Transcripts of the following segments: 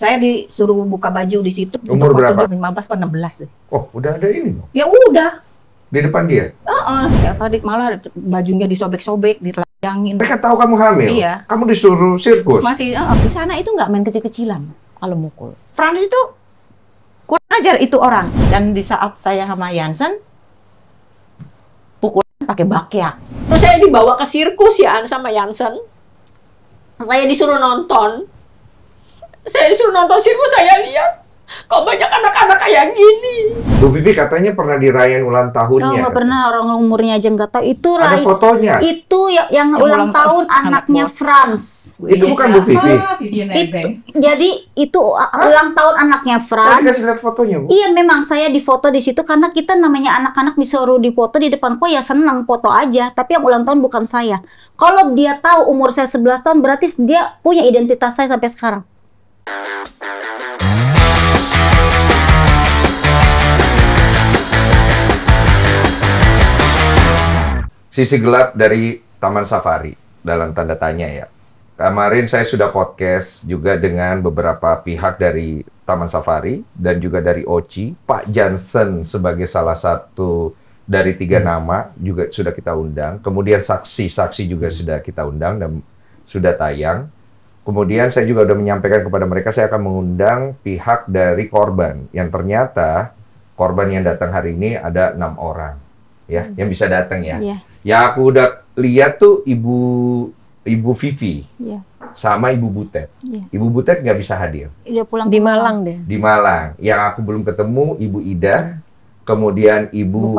Saya disuruh buka baju di situ. Umur berapa? 15 atau 16 deh. Oh, udah ada ini. Ya udah. Di depan dia? Ya tadi malah bajunya disobek-sobek, ditelanjangin. Mereka tahu kamu hamil? Iya. Kamu disuruh sirkus? Masih, Di sana itu nggak main kecil-kecilan kalau mukul. Frans itu kurang ajar itu orang. Dan di saat saya sama Jansen, pukulan pakai bakyak. Terus saya dibawa ke sirkus ya sama Jansen. Saya disuruh nonton. Sirkus, saya lihat. Kok banyak anak-anak kayak gini. Bu Vivi katanya pernah dirayain ulang tahunnya. Nggak pernah, orang umurnya aja nggak tahu. Itu Ada fotonya? Itu yang ulang tahun anaknya Frans. Itu bukan Bu Vivi? Jadi itu ulang tahun anaknya Saya Frans. dikasih lihat fotonya, Bu. Iya, memang saya difoto di situ karena kita namanya anak-anak disuruh difoto di depanku, ya senang foto aja. Tapi yang ulang tahun bukan saya. Kalau dia tahu umur saya 11 tahun, berarti dia punya identitas saya sampai sekarang. Sisi gelap dari Taman Safari, dalam tanda tanya ya. Kemarin saya sudah podcast juga dengan beberapa pihak dari Taman Safari dan juga dari OCI. Pak Jansen sebagai salah satu dari 3 nama juga sudah kita undang. Kemudian saksi-saksi juga sudah kita undang dan sudah tayang. Kemudian saya juga sudah menyampaikan kepada mereka saya akan mengundang pihak dari korban. Yang ternyata korban yang datang hari ini ada 6 orang. Ya, yang bisa datang ya. Iya. Ya aku udah lihat tuh Ibu Vivi sama Ibu Butet. Iya. Ibu Butet nggak bisa hadir Udah pulang Di Malang deh. di Malang. Yang aku belum ketemu Ibu Ida, kemudian Ibu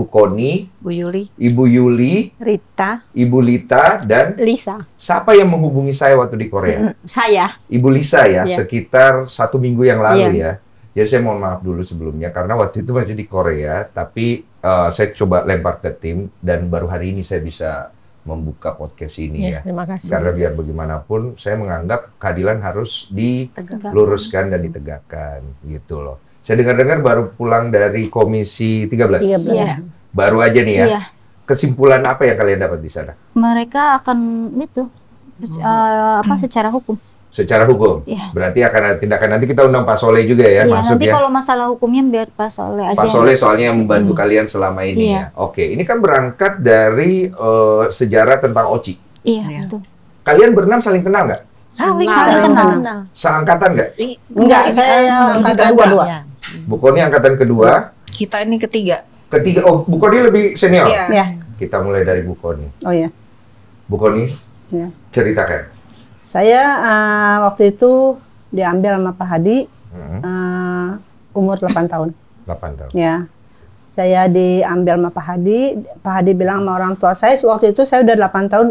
Koni, Bu Yuli. Ibu Yuli, Rita, Ibu Lita, dan Lisa, siapa yang menghubungi saya waktu di Korea? saya. Ibu Lisa ya, Iya. sekitar 1 minggu yang lalu Iya. ya. Jadi saya mohon maaf dulu sebelumnya karena waktu itu masih di Korea, tapi saya coba lempar ke tim dan baru hari ini saya bisa membuka podcast ini ya. Terima kasih. Karena biar bagaimanapun saya menganggap keadilan harus diluruskan dan ditegakkan gitu loh. Saya dengar-dengar baru pulang dari Komisi 13. Iya. Baru aja nih ya. Iya. Kesimpulan apa yang kalian dapat di sana? Mereka akan itu secara hukum. Secara hukum? Iya. Berarti akan ada tindakan. Nanti kita undang Pak Soleh juga ya, Iya, maksudnya. nanti kalau masalah hukumnya biar Pak Soleh aja. Pak Soleh soalnya yang membantu kalian selama ini Iya. ya. Oke, ini kan berangkat dari sejarah tentang OCI. Iya, betul. Kalian berenam saling kenal nggak? Saling kenal. Seangkatan nggak? Enggak, saya angkatan kedua. Bu Koni angkatan kedua. Kita ini ketiga. Ketiga, oh Bu Koni lebih senior. Iya. Ya. Kita mulai dari Bu Koni. Oh ya. Bu Koni, Ya. ceritakan. Saya waktu itu diambil sama Pak Hadi umur 8 tahun. 8 tahun. Ya. Saya diambil sama Pak Hadi. Pak Hadi bilang sama orang tua saya waktu itu saya udah 8 tahun,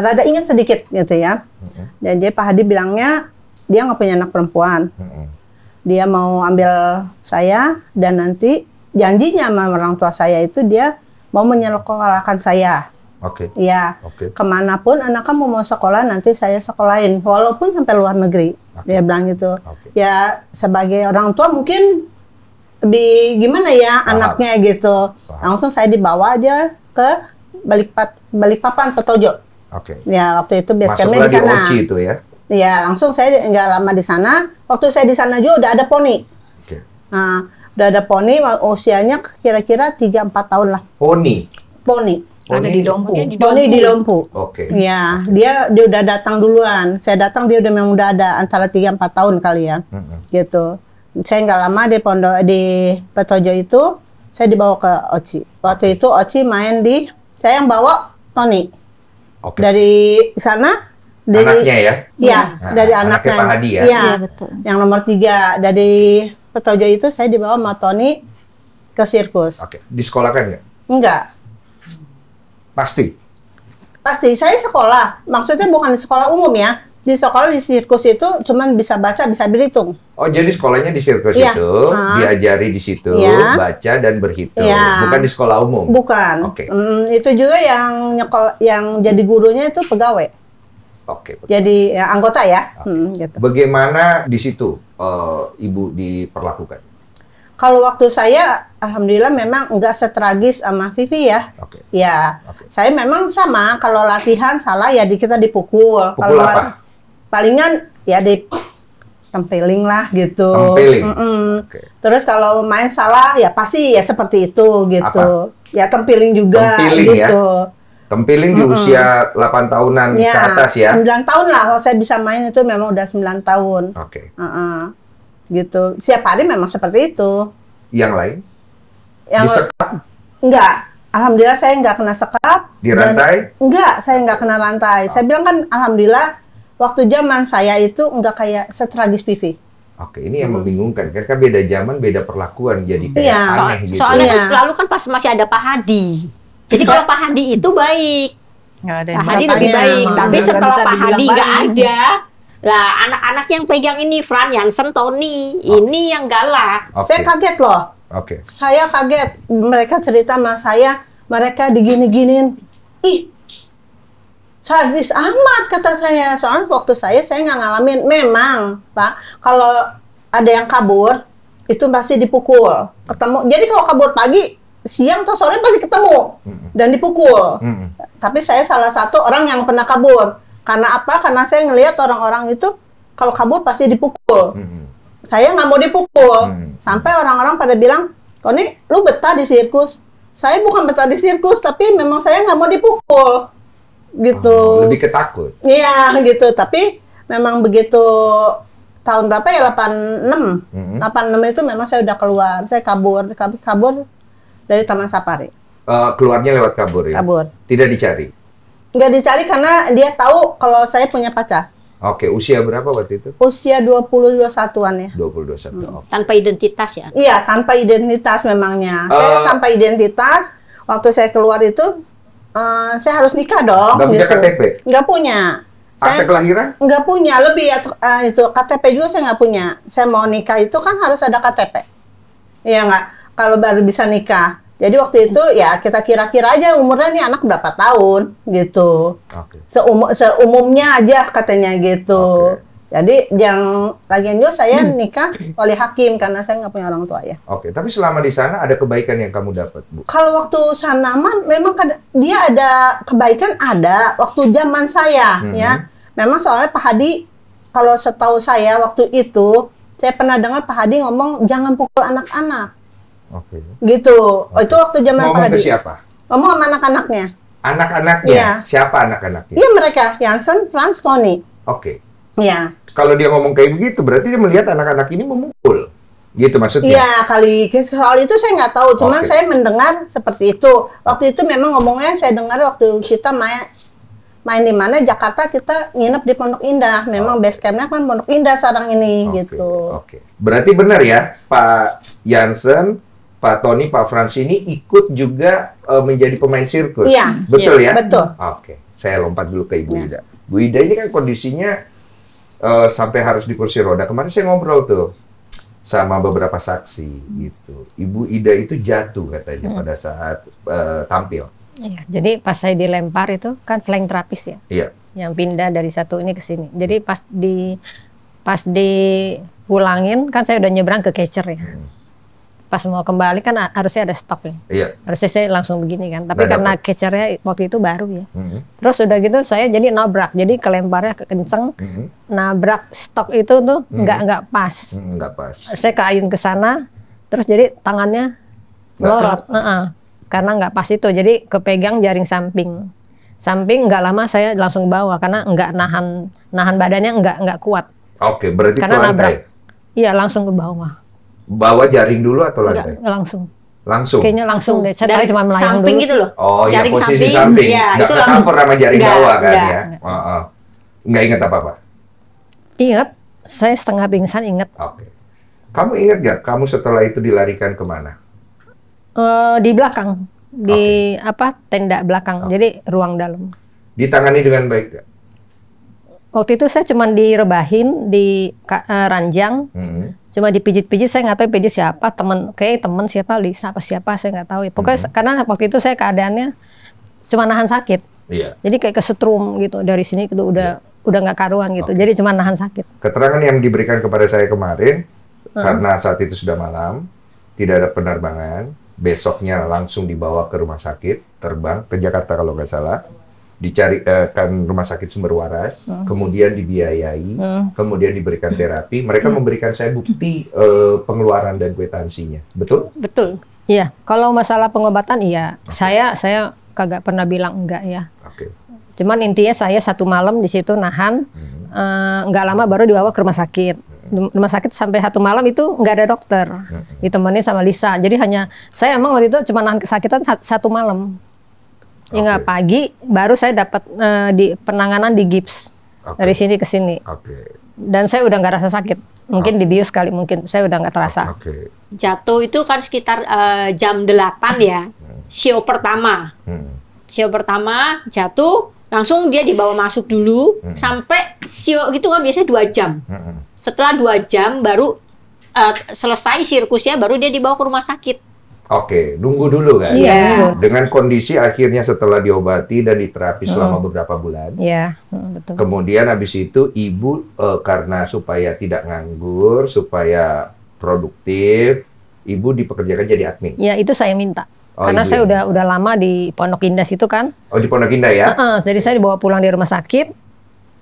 rada ingat sedikit gitu ya. Dan jadi Pak Hadi bilangnya dia nggak punya anak perempuan. Dia mau ambil saya dan nanti janjinya sama orang tua saya itu dia mau menyekolahkan saya. Oke. Iya. Oke. Kemanapun anak kamu mau sekolah nanti saya sekolahin walaupun sampai luar negeri. Dia bilang gitu. Ya sebagai orang tua mungkin lebih gimana ya anaknya gitu. Langsung saya dibawa aja ke Balikpapan Petojo. Oke. Ya waktu itu base Masuklah campnya di di sana. OCI itu ya. Ya langsung saya nggak lama di sana. Waktu saya di sana juga udah ada poni. Oke. Nah, udah ada poni usianya kira-kira 3-4 tahun lah. Poni. Ada di Dompu. Poni di Dompu. Oke. Ya, dia udah datang duluan. Saya datang dia memang udah ada antara 3-4 tahun kali ya. Gitu. Saya nggak lama di pondok di Petojo itu, saya dibawa ke OCI. Waktu itu OCI main di, saya yang bawa Tony. Oke. Dari sana, Anaknya ya? Iya, Nah, dari anaknya anaknya. Pak Hadi ya? Iya, betul. yang nomor 3 dari Petojo itu saya dibawa sama Tony ke sirkus. Oke. Disekolahkan nggak? Enggak. Pasti. Pasti, saya sekolah. Maksudnya bukan sekolah umum ya. Di sekolah di sirkus itu cuman bisa baca, bisa berhitung. Oh, jadi sekolahnya di sirkus Iya. itu, diajari di situ, Iya. baca dan berhitung. Iya. Bukan di sekolah umum? Bukan. Oke. Itu juga yang jadi gurunya itu pegawai. Oke. Jadi ya, anggota ya. Gitu. Bagaimana di situ Ibu diperlakukan? Kalau waktu saya, alhamdulillah memang nggak setragis sama Vivi ya. Oke. Ya, Oke. saya memang sama. Kalau latihan salah ya kita dipukul. Pukul apa? Palingan ya tempeling lah gitu. Tempeling? Oke. Terus kalau main salah ya pasti ya seperti itu gitu. Apa? Ya tempeling juga Tempeling ya? gitu. Tempiling di usia 8 tahunan ke atas ya? 9 tahun lah kalau saya bisa main itu memang udah 9 tahun. Oke. Gitu. Setiap hari memang seperti itu. Yang lain? Yang Disekap? enggak. Alhamdulillah saya enggak kena sekap. Di rantai? Enggak, saya enggak kena rantai. Saya bilang kan alhamdulillah waktu zaman saya itu enggak kayak setragis PV. Oke, ini yang membingungkan. Kan beda zaman, beda perlakuan. Jadi kayak Iya. aneh gitu. Soalnya Iya. lalu kan pas masih ada Pak Hadi. Jadi kalau Pak Hadi itu baik. Nggak ada Pak yang Hadi bapaknya lebih baik. sama. Tapi Nggak setelah bisa Pak dibilang Hadi nggak baik. ada, lah anak-anak yang pegang ini Fran, Jansen, Tony, ini yang galak. Oke. Saya kaget loh. Oke. Saya kaget. Mereka cerita sama saya, mereka digini-giniin. Ih, sadis amat kata saya. Soalnya waktu saya nggak ngalamin. Memang, Pak, kalau ada yang kabur, itu pasti dipukul. Ketemu. Jadi kalau kabur pagi, siang atau sore pasti ketemu. Dan dipukul. Tapi saya salah satu orang yang pernah kabur. Karena apa? Karena saya ngelihat orang-orang itu, kalau kabur pasti dipukul. Saya nggak mau dipukul. Sampai orang-orang pada bilang, Tony, lu betah di sirkus? Saya bukan betah di sirkus, tapi memang saya nggak mau dipukul. Gitu. Lebih ketakut. Iya, gitu. Tapi memang begitu tahun berapa ya? 86. 86 itu memang saya udah keluar. Saya kabur dari Taman Safari. Keluarnya lewat kabur ya? Kabur. Tidak dicari? Nggak dicari karena dia tahu kalau saya punya pacar. Oke, usia berapa waktu itu? Usia 20-21-an ya. 20-21. Oke. Tanpa identitas ya. Iya, tanpa identitas memangnya. Saya tanpa identitas, waktu saya keluar itu, saya harus nikah dong. Nggak punya gitu. KTP? Nggak punya. Akte kelahiran? Nggak punya, lebih ya, itu KTP juga saya nggak punya. Saya mau nikah itu kan harus ada KTP. Iya nggak? Kalau baru bisa nikah. Jadi waktu itu ya kita kira-kira aja umurnya nih anak berapa tahun gitu. Oke. Seumumnya aja katanya gitu. Oke. Jadi yang lagian juga saya nikah oleh hakim karena saya nggak punya orang tua ya. Oke, tapi selama di sana ada kebaikan yang kamu dapat, Bu? Kalau waktu sana mah memang dia ada kebaikan ada waktu zaman saya ya. Memang soalnya Pak Hadi kalau setahu saya waktu itu saya pernah dengar Pak Hadi ngomong jangan pukul anak-anak. Oke. Gitu. Oh, itu waktu zaman Pak Ngomong Hadi. ke siapa? Ngomong sama anak-anaknya. Anak-anaknya? Iya. Siapa anak-anaknya? Iya mereka, Jansen, Frans, Tony. Oke. Iya. Kalau dia ngomong kayak begitu, berarti dia melihat anak-anak ini memukul. Gitu maksudnya? Iya kali. Soal itu saya nggak tahu. Cuman Oke. saya mendengar seperti itu. Waktu itu memang ngomongnya saya dengar waktu kita main di mana Jakarta kita nginep di Pondok Indah. Memang base campnya kan Pondok Indah sekarang ini Oke, gitu. Oke. Berarti benar ya, Pak Jansen, Pak Tony, Pak Frans ini ikut juga menjadi pemain sirkus? Iya. Betul ya? Betul. Oke. Saya lompat dulu ke Ibu Ya. Ida. Bu Ida ini kan kondisinya sampai harus di kursi roda. Kemarin saya ngobrol tuh sama beberapa saksi gitu. Ibu Ida itu jatuh katanya pada saat tampil. Iya, jadi pas saya dilempar itu kan flying terapis ya, Iya. yang pindah dari satu ini ke sini. Jadi pas dipulangin kan saya udah nyebrang ke catcher ya. Pas mau kembali kan harusnya ada stop ya. Iya. Harusnya saya langsung begini kan. Tapi Nggak karena dapat. catchernya waktu itu baru ya. Mhm. Terus udah gitu saya jadi nabrak. Jadi kelemparnya kenceng. Mhm. Nabrak stok itu tuh nggak pas. Nggak pas. Saya keayun ke sana. Terus jadi tangannya Nggak melorot. Karena nggak pas itu. Jadi kepegang jaring samping. Samping nggak lama saya langsung ke bawah karena nggak nahan badannya nggak kuat. Oke, berarti Karena ke lantai. nabrak. Iya langsung ke bawah. Bawa jaring dulu atau lantai? Nggak langsung. Langsung. Kayaknya langsung deh. Saya Dari tahu cuma melayang samping dulu. gitu loh. Oh, ya Jaring posisi samping. Iya, Nggak itu ke langsung. cover sama jaring Nggak, bawah kan nggak. ya? Nggak ingat apa-apa? Ingat, saya setengah pingsan ingat. Oke. Kamu ingat nggak kamu setelah itu dilarikan kemana? Di belakang. Di tenda belakang. Jadi ruang dalam. Ditangani dengan baik nggak? Waktu itu saya cuma direbahin di ranjang. Cuma dipijit-pijit, saya nggak tahu pijit siapa, temen siapa, Lisa apa siapa, saya nggak tahu ya. Pokoknya karena waktu itu saya keadaannya cuma nahan sakit. Iya. Jadi kayak kesetrum gitu, dari sini itu udah nggak karuan gitu. Jadi cuma nahan sakit. Keterangan yang diberikan kepada saya kemarin, karena saat itu sudah malam, tidak ada penerbangan, besoknya langsung dibawa ke rumah sakit, terbang ke Jakarta kalau nggak salah. dicarikan rumah sakit sumber waras, kemudian dibiayai, kemudian diberikan terapi. Mereka memberikan saya bukti pengeluaran dan kwitansinya. Betul? Betul. Iya, kalau masalah pengobatan iya, saya kagak pernah bilang enggak ya. Oke. Cuman intinya saya 1 malam di situ nahan, nggak lama baru dibawa ke rumah sakit. Rumah sakit sampai 1 malam itu nggak ada dokter, ditemani sama Lisa. Jadi hanya saya emang waktu itu cuma nahan kesakitan 1 malam. Hingga pagi baru saya dapat di penanganan di gips dari sini ke sini. Dan saya udah nggak rasa sakit. Mungkin dibius kali, mungkin saya udah nggak terasa. Jatuh itu kan sekitar jam 8 ya. Show pertama. Show pertama jatuh, langsung dia dibawa masuk dulu sampai show gitu kan biasanya 2 jam. Setelah 2 jam baru selesai sirkusnya, baru dia dibawa ke rumah sakit. Oke, nunggu dulu kan? Iya. Dengan kondisi akhirnya setelah diobati dan diterapi selama beberapa bulan. Iya, betul. Kemudian habis itu ibu karena supaya tidak nganggur, supaya produktif, ibu dipekerjakan jadi admin. Ya itu saya minta. Karena saya udah lama di Pondok Indah situ kan. Oh, di Pondok Indah ya? Jadi saya dibawa pulang di rumah sakit.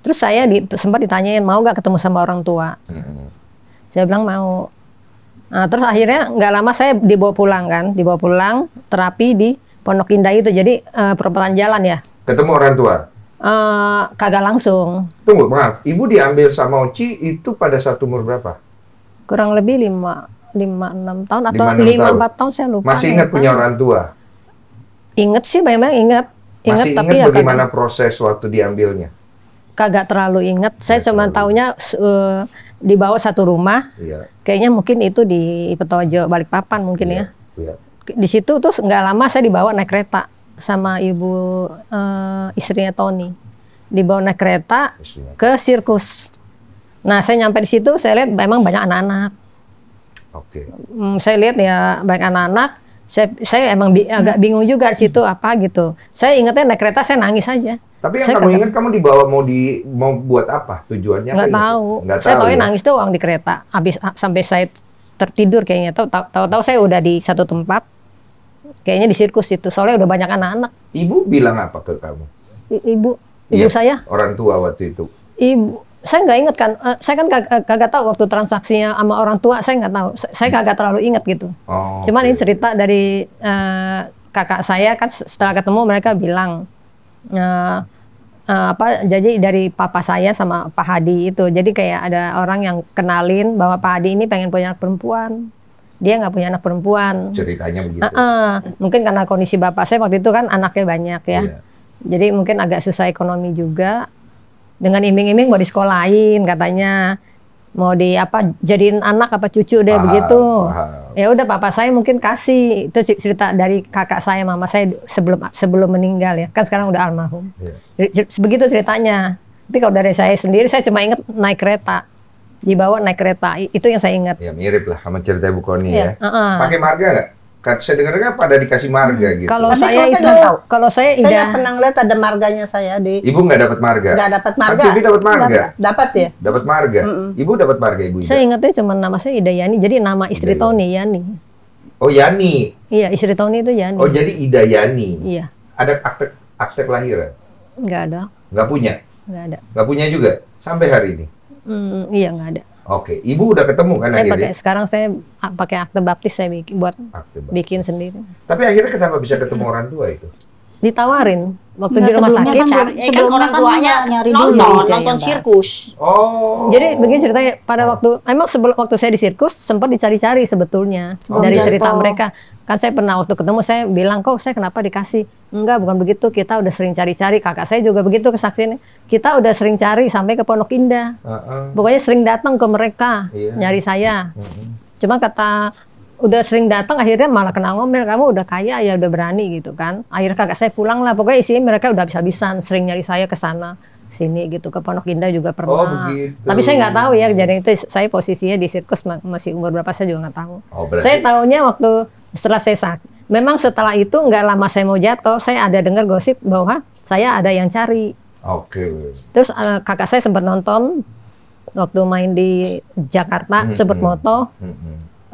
Terus saya sempat ditanyain mau nggak ketemu sama orang tua. Saya bilang mau. Nah, terus akhirnya nggak lama saya dibawa pulang kan, dibawa pulang terapi di Pondok Indah itu. Jadi perempatan jalan ya. Ketemu orang tua? Kagak langsung. Tunggu, maaf. Ibu diambil sama Oci itu pada saat umur berapa? Kurang lebih 5-6 tahun atau 5-4 tahun saya lupa. Masih ingat punya orang tua? Ingat sih, memang ingat. Masih ingat tapi ya bagaimana proses waktu diambilnya? Kagak terlalu ingat. Saya cuma taunya dibawa satu rumah. Iya. Kayaknya mungkin itu di Petojo, Balikpapan mungkin ya. Iya. Di situ terus nggak lama saya dibawa naik kereta sama ibu istrinya Tony. Dibawa naik kereta ke sirkus. Nah, saya nyampe di situ, saya lihat memang banyak anak-anak. Oke. Saya lihat ya banyak anak-anak. Saya emang agak bingung juga di situ apa gitu. Saya ingatnya naik kereta saya nangis aja. Tapi yang kamu ingat kamu dibawa mau buat apa? Tujuannya nggak apa? tahu. Nggak Saya tahu tahu ya? nangis doang di kereta. Habis sampai saya tertidur kayaknya. Tahu-tahu saya udah di satu tempat. Kayaknya di sirkus itu. Soalnya udah banyak anak-anak. Ibu bilang apa ke kamu? Ibu Iya, saya. Orang tua waktu itu. Ibu, saya nggak ingat kan. Saya kan kagak tahu waktu transaksinya sama orang tua. Saya nggak tahu. Saya kagak terlalu ingat gitu. Oh, Cuman ini cerita dari kakak saya kan setelah ketemu mereka bilang jadi dari papa saya sama Pak Hadi itu. Jadi kayak ada orang yang kenalin bahwa Pak Hadi ini pengen punya anak perempuan. Dia nggak punya anak perempuan. Ceritanya begitu. Mungkin karena kondisi bapak saya waktu itu kan anaknya banyak ya. Iya. Jadi mungkin agak susah ekonomi juga. Dengan iming-iming mau disekolahin katanya. Mau jadiin anak apa cucu deh begitu. Ya udah papa saya mungkin kasih. Itu cerita dari kakak saya, mama saya sebelum meninggal ya. Kan sekarang udah almarhum. Yeah. Begitu ceritanya. Tapi kalau dari saya sendiri saya cuma ingat naik kereta. Dibawa naik kereta. Itu yang saya ingat. Ya mirip lah sama cerita Bu Koni Iya. ya. Pakai marga nggak? Saya dengar pada dikasih marga gitu. Kalau Tapi saya kalau saya itu, nggak tahu. kalau saya Saya Ida. nggak pernah ngeliat ada marganya saya di. Ibu nggak dapat marga? Nggak dapat marga. Tapi dapat marga? Dapat ya? Dapat marga? Ibu dapat marga Ibu Ida? Saya ingatnya cuma nama saya Ida Yani. Jadi nama istri Ida Tony Yani. Oh Yani? Iya, istri Tony itu Yani. Oh jadi Ida Yani? Iya. Ada akte kelahiran? Nggak ada. Nggak punya? Nggak ada. Nggak punya juga? Sampai hari ini? Iya, nggak ada. Oke, Ibu udah ketemu kan akhirnya? Sekarang saya pakai akte baptis saya bikin sendiri. Tapi akhirnya kenapa bisa ketemu orang tua itu? Ditawarin waktu Nggak, di rumah sebelumnya sakit. kan Kan orang kan tuanya nyari dulu nonton sirkus. Oh. Jadi begini ceritanya, pada waktu saya di sirkus sempat dicari-cari sebetulnya dari cerita mereka. Kan saya pernah waktu ketemu saya bilang, kok saya kenapa dikasih? Enggak, bukan begitu. Kita udah sering cari-cari. Kakak saya juga begitu kesaksiannya. Kita udah sering cari sampai ke Pondok Indah. Pokoknya sering datang ke mereka nyari saya. Cuma kata udah sering datang akhirnya malah kena ngomel, kamu udah kaya ya udah berani gitu kan. Akhirnya kakak saya pulang lah. Pokoknya isinya mereka udah habis-habisan sering nyari saya ke sana sini gitu, ke Pondok Indah juga pernah. Oh, begitu. Tapi saya nggak tahu ya kejadian itu. Saya posisinya di sirkus masih umur berapa saya juga nggak tahu. Oh, berarti... Saya tahunya waktu setelah saya sakit. Memang setelah itu nggak lama saya mau jatuh, saya ada dengar gosip bahwa saya ada yang cari. Oke. Terus kakak saya sempat nonton waktu main di Jakarta, sempat moto.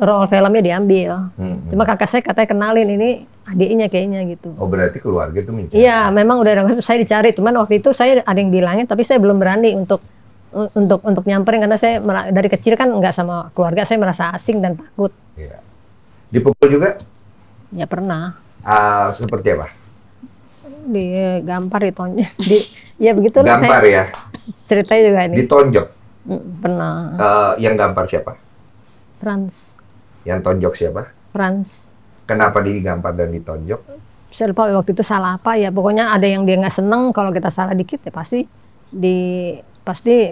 role filmnya diambil. Cuma kakak saya katanya kenalin ini adiknya kayaknya gitu. Oh berarti keluarga itu mencari. Iya, memang udah saya dicari. Cuman waktu itu saya ada yang bilangin, tapi saya belum berani untuk nyamperin karena saya dari kecil kan nggak sama keluarga, saya merasa asing dan takut. Iya. Dipukul juga? Ya pernah. Seperti apa? Digampar, ditonjok. Ya begitu. Gampar ya? Ceritanya juga ini. Ditonjok? Pernah. Yang gampar siapa? Franz. Yang tonjok siapa? Franz. Kenapa digampar dan ditonjok? Saya lupa waktu itu salah apa ya. Pokoknya ada yang dia nggak seneng kalau kita salah dikit ya pasti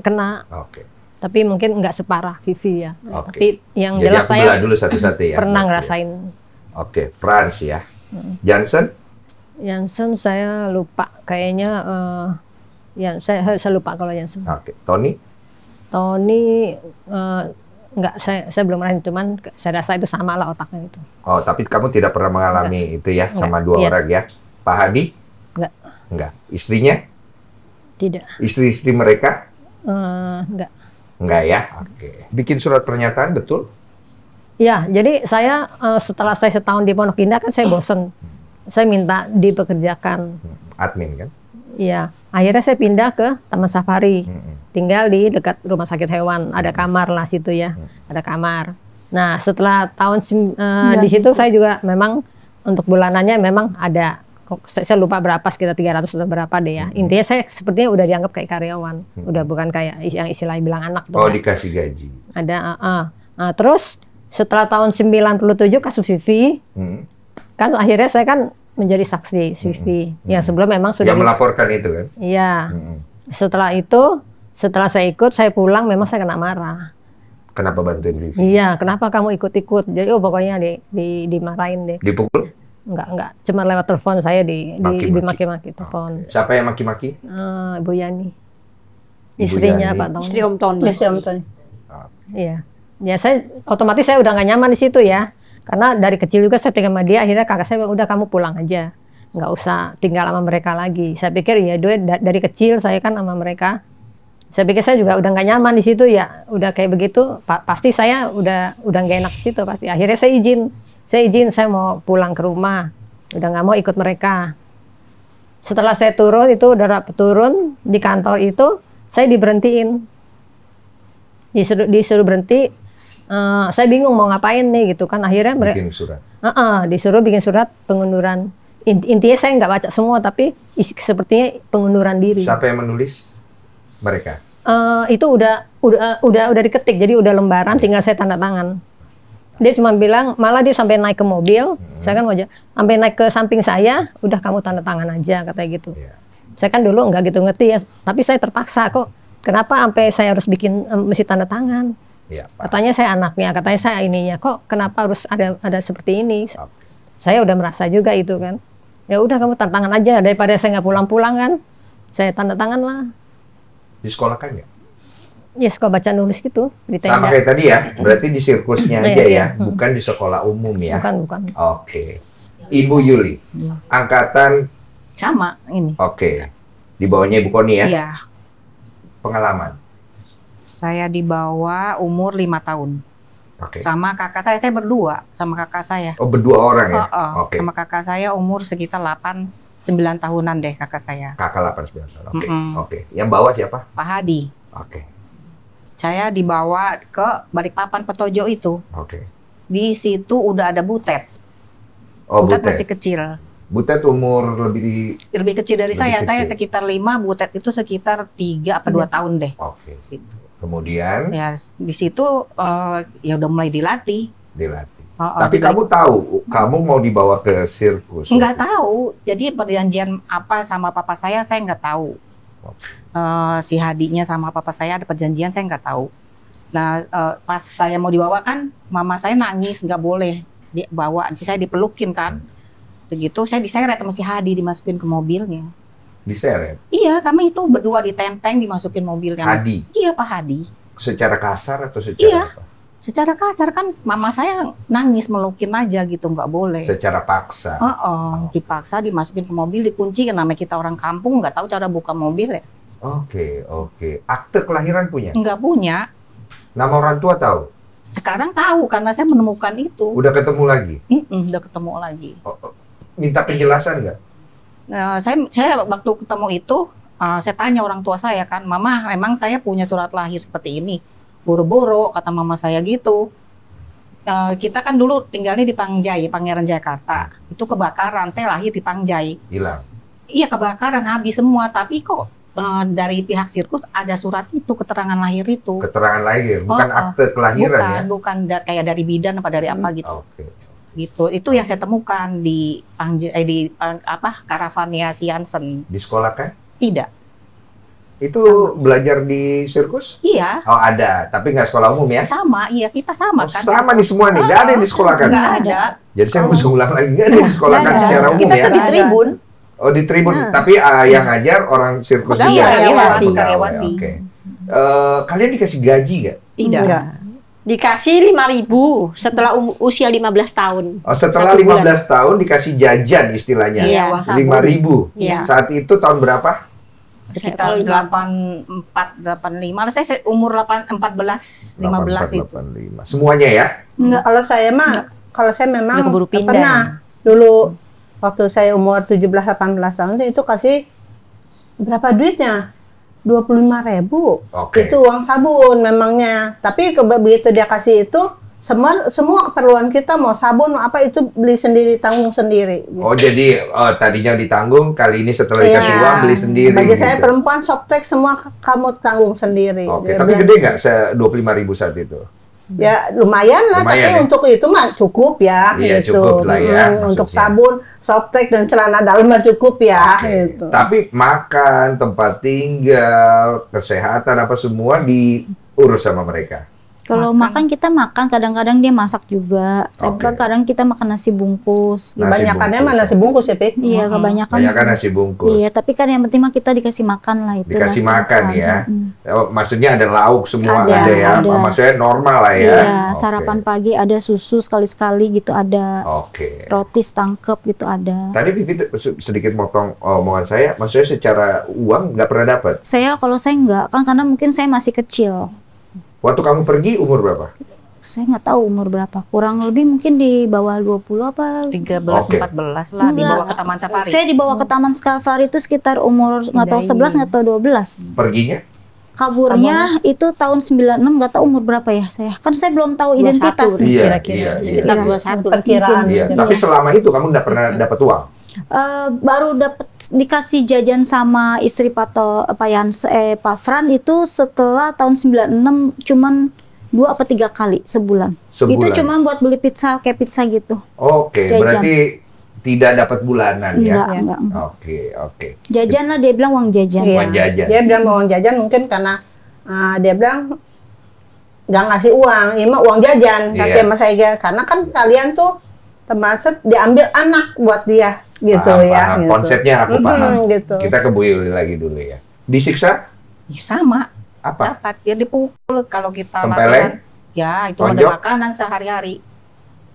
kena. Oke. Tapi mungkin nggak separah Vivi ya. Oke. Tapi yang Jadi jelas aku saya belah dulu satu-satu ya. pernah Oke. ngerasain. Oke, Franz ya. Jansen? Jansen saya lupa kayaknya. Ya saya lupa kalau Jansen. Oke. Tony? Tony nggak, saya belum pernah, cuman saya rasa itu sama lah otaknya itu. Oh, tapi kamu tidak pernah mengalami itu ya sama dua Iya. orang ya? Pak Hadi? Nggak. Enggak. Istrinya? Tidak. Istri-istri mereka? Nggak. Enggak ya? Oke. Bikin surat pernyataan betul? Ya, jadi saya setelah saya setahun di Pondok Indah kan saya bosen. Saya minta dipekerjakan. Admin kan? Iya. Akhirnya saya pindah ke Taman Safari. Tinggal di dekat rumah sakit hewan. Ada kamar lah situ ya. Ada kamar. Nah, setelah tahun di situ saya juga memang untuk bulanannya memang ada. Saya lupa berapa, sekitar 300 atau berapa deh ya. Intinya saya sepertinya udah dianggap kayak karyawan. Udah bukan kayak yang istilahnya bilang anak. Oh, dikasih gaji. Ada. Terus setelah tahun 97 kasus Vivi, kan akhirnya saya kan menjadi saksi Vivi. Ya sebelum memang sudah Yang melaporkan itu kan? Iya. Setelah itu, setelah saya ikut, saya pulang memang saya kena marah. Kenapa bantuin Vivi? Iya, kenapa kamu ikut-ikut? Jadi pokoknya dimarahin deh. Dipukul? Enggak. Cuma lewat telepon saya dimaki-maki telepon. Siapa yang maki-maki? Ibu Yani. Ibu Istrinya Yani. Pak Tony. Istri Om Tony. Yes, Om Tony. Iya. Ya saya otomatis saya udah nggak nyaman di situ ya. Karena dari kecil juga saya tinggal sama dia, akhirnya kakak saya bilang, udah kamu pulang aja. Nggak usah tinggal sama mereka lagi. Saya pikir ya dari kecil saya kan sama mereka. Saya pikir saya juga udah nggak nyaman di situ ya. Udah kayak begitu, pasti saya udah nggak enak di situ pasti. Akhirnya saya izin saya mau pulang ke rumah. Udah nggak mau ikut mereka. Setelah saya turun turun di kantor itu, saya diberhentiin. Disuruh berhenti. Saya bingung mau ngapain nih gitu kan. Akhirnya Bikin surat. disuruh bikin surat pengunduran. Intinya saya nggak baca semua, tapi sepertinya pengunduran diri. Siapa yang menulis? Mereka. Itu udah diketik, jadi udah lembaran, tinggal saya tanda tangan. Dia cuma bilang, malah dia sampai naik ke mobil, saya kan sampai naik ke samping saya, udah kamu tanda tangan aja katanya gitu. Yeah. Saya kan dulu nggak gitu ngerti ya, tapi saya terpaksa kok. Kenapa sampai saya harus mesti tanda tangan? Yeah, Katanya saya anaknya, katanya saya ininya, kok kenapa harus ada seperti ini? Okay. Saya udah merasa juga itu kan. Ya udah kamu tanda tangan aja, daripada saya nggak pulang-pulang kan. Saya tanda tangan lah. Di sekolah kan ya? Ya suka baca nulis gitu di tenda. Sama kayak tadi ya, berarti di sirkusnya aja Iya. ya, bukan di sekolah umum ya? Bukan. Oke. Ibu Yuli, angkatan, Sama ini. oke. Di bawahnya Ibu Koni ya? Iya. Pengalaman? Saya di bawah umur 5 tahun. Oke. Sama kakak saya berdua sama kakak saya. Oh, berdua orang ya? Oke. Sama kakak saya umur sekitar 8-9 tahunan deh kakak saya. Kakak 8-9 tahun. Oke. Mm-mm. Oke. Yang bawah siapa? Pak Hadi. Oke. Saya dibawa ke Balikpapan Petojo itu. Oke. Di situ udah ada Butet. Oh, Butet Butet. masih kecil. Butet umur lebih Lebih kecil dari Lebih saya. kecil. Saya sekitar 5, Butet itu sekitar 3 apa 2 tahun deh. Oke. Gitu. Kemudian Ya di situ ya udah mulai dilatih. dilatih. Oh, Tapi kamu tahu, kamu mau dibawa ke sirkus? nggak tahu. Jadi perjanjian apa sama papa saya nggak tahu. Si Hadinya sama papa saya ada perjanjian, saya nggak tahu. Nah pas saya mau dibawa kan, mama saya nangis nggak boleh dibawa. Jadi saya dipelukin kan. Begitu saya diseret sama si Hadi, dimasukin ke mobilnya. Diseret? Iya, kami itu berdua ditenteng dimasukin mobilnya. Hadi? Iya Pak Hadi. Secara kasar atau secara Iya. apa? Secara kasar kan mama saya nangis melukin aja gitu, nggak boleh. Secara paksa? Dipaksa dimasukin ke mobil, dikunci. Namanya kita orang kampung nggak tahu cara buka mobil ya. Oke. Akte kelahiran punya? Nggak punya. Nama orang tua tahu? Sekarang tahu karena saya menemukan itu. Udah ketemu lagi? Udah ketemu lagi. Minta penjelasan nggak? Saya waktu ketemu itu, saya tanya orang tua saya kan, Mama, memang saya punya surat lahir seperti ini. Boro-boro, kata mama saya gitu. Kita kan dulu tinggalnya di Pangjai, Pangeran Jakarta. Itu kebakaran, saya lahir di Pangjai. Hilang? Iya, kebakaran, habis semua. Tapi kok dari pihak sirkus ada surat itu, keterangan lahir itu. Keterangan lahir, bukan akte kelahiran ya? Bukan kayak dari bidan apa dari apa gitu. Oke. Gitu. Itu yang saya temukan di Caravania Siansen. Di sekolah kan? Tidak. Itu belajar di sirkus? Iya. Oh ada, tapi nggak sekolah umum ya? Sama, iya kita sama kan. Sama di semua nih, nggak ada yang di sekolah kan? Nggak ada. Jadi saya harus ulang lagi, nggak ada yang di sekolah kan secara umum kita ya? kan di tribun. Oh di tribun, tapi yang ngajar orang sirkus juga. Pegawai. Oke. Kalian dikasih gaji nggak? Tidak. Enggak. Dikasih 5.000 setelah usia 15 tahun. Oh setelah 15 tahun dikasih jajan istilahnya? Iya. 5.000. Iya. Saat itu tahun berapa? Sekitar 84, 85. Saya umur 14, 15 itu. 85. Semuanya ya? Enggak. Kalau saya memang Udah keburu pindah. pernah dulu waktu saya umur 17-18 tahun itu kasih berapa duitnya? 25.000. Oke. Itu uang sabun memangnya. Tapi begitu dia kasih itu semua keperluan kita mau sabun mau apa itu beli sendiri, tanggung sendiri. Gitu. Oh jadi tadinya ditanggung, kali ini setelah dikasih uang beli sendiri. Bagi gitu. saya perempuan softtek semua kamu tanggung sendiri. Oke, Dia tapi bilang, gede nggak 25.000 saat itu? ya lumayan lah, Lumayan, tapi ya? untuk itu mah cukup ya. Iya, gitu. cukup lah ya, Untuk maksudnya. sabun, softtek dan celana dalam mah cukup ya. Oke. Gitu. Tapi makan, tempat tinggal, kesehatan apa semua diurus sama mereka. Kalau makan kita makan, kadang-kadang dia masak juga. Tapi Oke. kadang kita makan nasi bungkus. Nasi Kebanyakannya bungkus. mah nasi bungkus ya, Pik? Iya, kebanyakan. Banyak kan nasi bungkus. Iya, tapi kan yang penting mah kita dikasih makan lah itu. Dikasih nasi makan ya. Oh, maksudnya ada lauk semua Ada, ada ya. ada. Maksudnya normal lah ya. Iya, Oke. sarapan pagi ada susu sekali-sekali gitu ada. Oke. Roti setangkep gitu ada. Tadi Vivi sedikit motong omongan saya, maksudnya secara uang nggak pernah dapat. Kalau saya enggak, kan karena mungkin saya masih kecil. Waktu kamu pergi umur berapa? Saya nggak tahu umur berapa. Kurang lebih mungkin di bawah 20 apa. 13, Oke. 14 lah dibawa ke Taman Safari. Saya dibawa ke Taman Safari itu sekitar umur nggak tahu 11 nggak tahu 12. Perginya? Kaburnya itu tahun 96 nggak tahu umur berapa ya saya. Kan saya belum tahu 21 identitas nih. Iya, kira-kira. iya, iya. Sekitar 21. Perkiraan. Iya, Mungkin. tapi selama itu kamu nggak pernah dapat uang. Baru dapat dikasih jajan sama istri Pak Fran itu setelah tahun 96 cuman 2 apa 3 kali sebulan. Sebulan. Itu cuma buat beli pizza kayak pizza gitu. Oke, Jajan. berarti tidak dapat bulanan ya? Enggak. Oke. Jajan lah dia bilang uang jajan. Iya. Uang jajan. Dia bilang mau uang jajan mungkin karena dia bilang nggak ngasih uang, ini mah uang jajan kasih Iya. sama saya karena kan kalian tuh termasuk diambil anak buat dia gitu Paham, ya. paham. Gitu. Konsepnya aku paham. Gitu. Kita ke Bu Yuli lagi dulu ya. Disiksa? Ya, sama. Apa? Dapat dia dipukul kalau kita Tempeleng? latihan. Ya, itu Tonjok? ada makanan sehari-hari.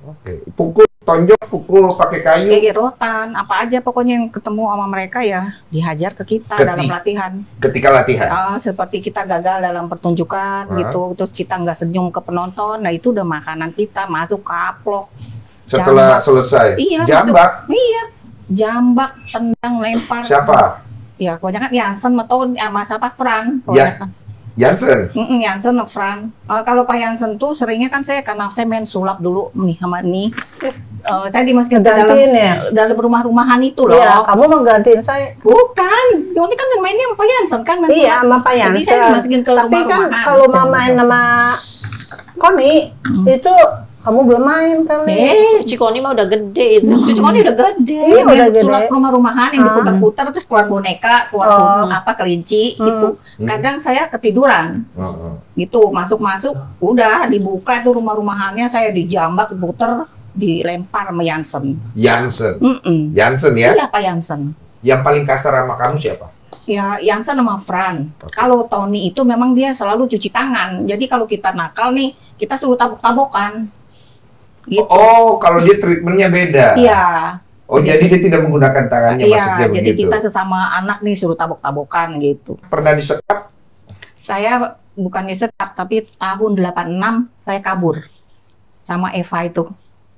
Oke. Pukul, tonjok, pukul pakai kayu. Kayak rotan, apa aja pokoknya yang ketemu sama mereka ya dihajar ke kita dalam latihan. Ketika latihan. Seperti kita gagal dalam pertunjukan gitu, terus kita nggak senyum ke penonton, nah itu udah makanan kita masuk ke aplok. Setelah selesai. Iya, Jambak. Iya, jambak, tendang, lempar. Siapa? Ya, kebanyakan Jansen atau sama siapa Fran. Ya. kebanyakan. Jansen. Jansen, Fran. Kalau Pak Jansen tuh seringnya kan karena saya main sulap dulu nih sama nih. Saya dimasukin ke dalam rumah-rumahan itu loh. Iya, kamu mau gantiin saya. Bukan, ini kan mainnya sama Pak Jansen kan. main Iya, sulap. sama Pak Jadi Jansen. saya dimasukin ke Tapi kan rumah-rumahan. kalau mau main sama Koni itu kamu belum main kali. Cikoni mah udah gede itu. Cucu Koni udah gede. Iya, Main udah gede. sulap rumah-rumahan yang diputar-putar terus keluar boneka, keluar kelinci gitu. Kadang saya ketiduran. Gitu, masuk-masuk udah dibuka tuh rumah-rumahannya, saya dijambak, diputer, dilempar sama Jansen. Jansen. Mm-mm. Jansen ya? Iya, Pak Jansen. Yang paling kasar sama kamu siapa? Ya, Jansen sama Fran. Kalau Tony itu memang dia selalu cuci tangan. Jadi kalau kita nakal nih, kita suruh tabok-tabokan. Gitu. Oh, kalau dia treatmentnya beda. Iya. Oh, jadi dia tidak menggunakan tangannya, Iya, maksudnya jadi begitu. kita sesama anak nih suruh tabok-tabokan gitu. Pernah disekap? Saya bukannya sekap, tapi tahun 86 saya kabur sama Eva itu.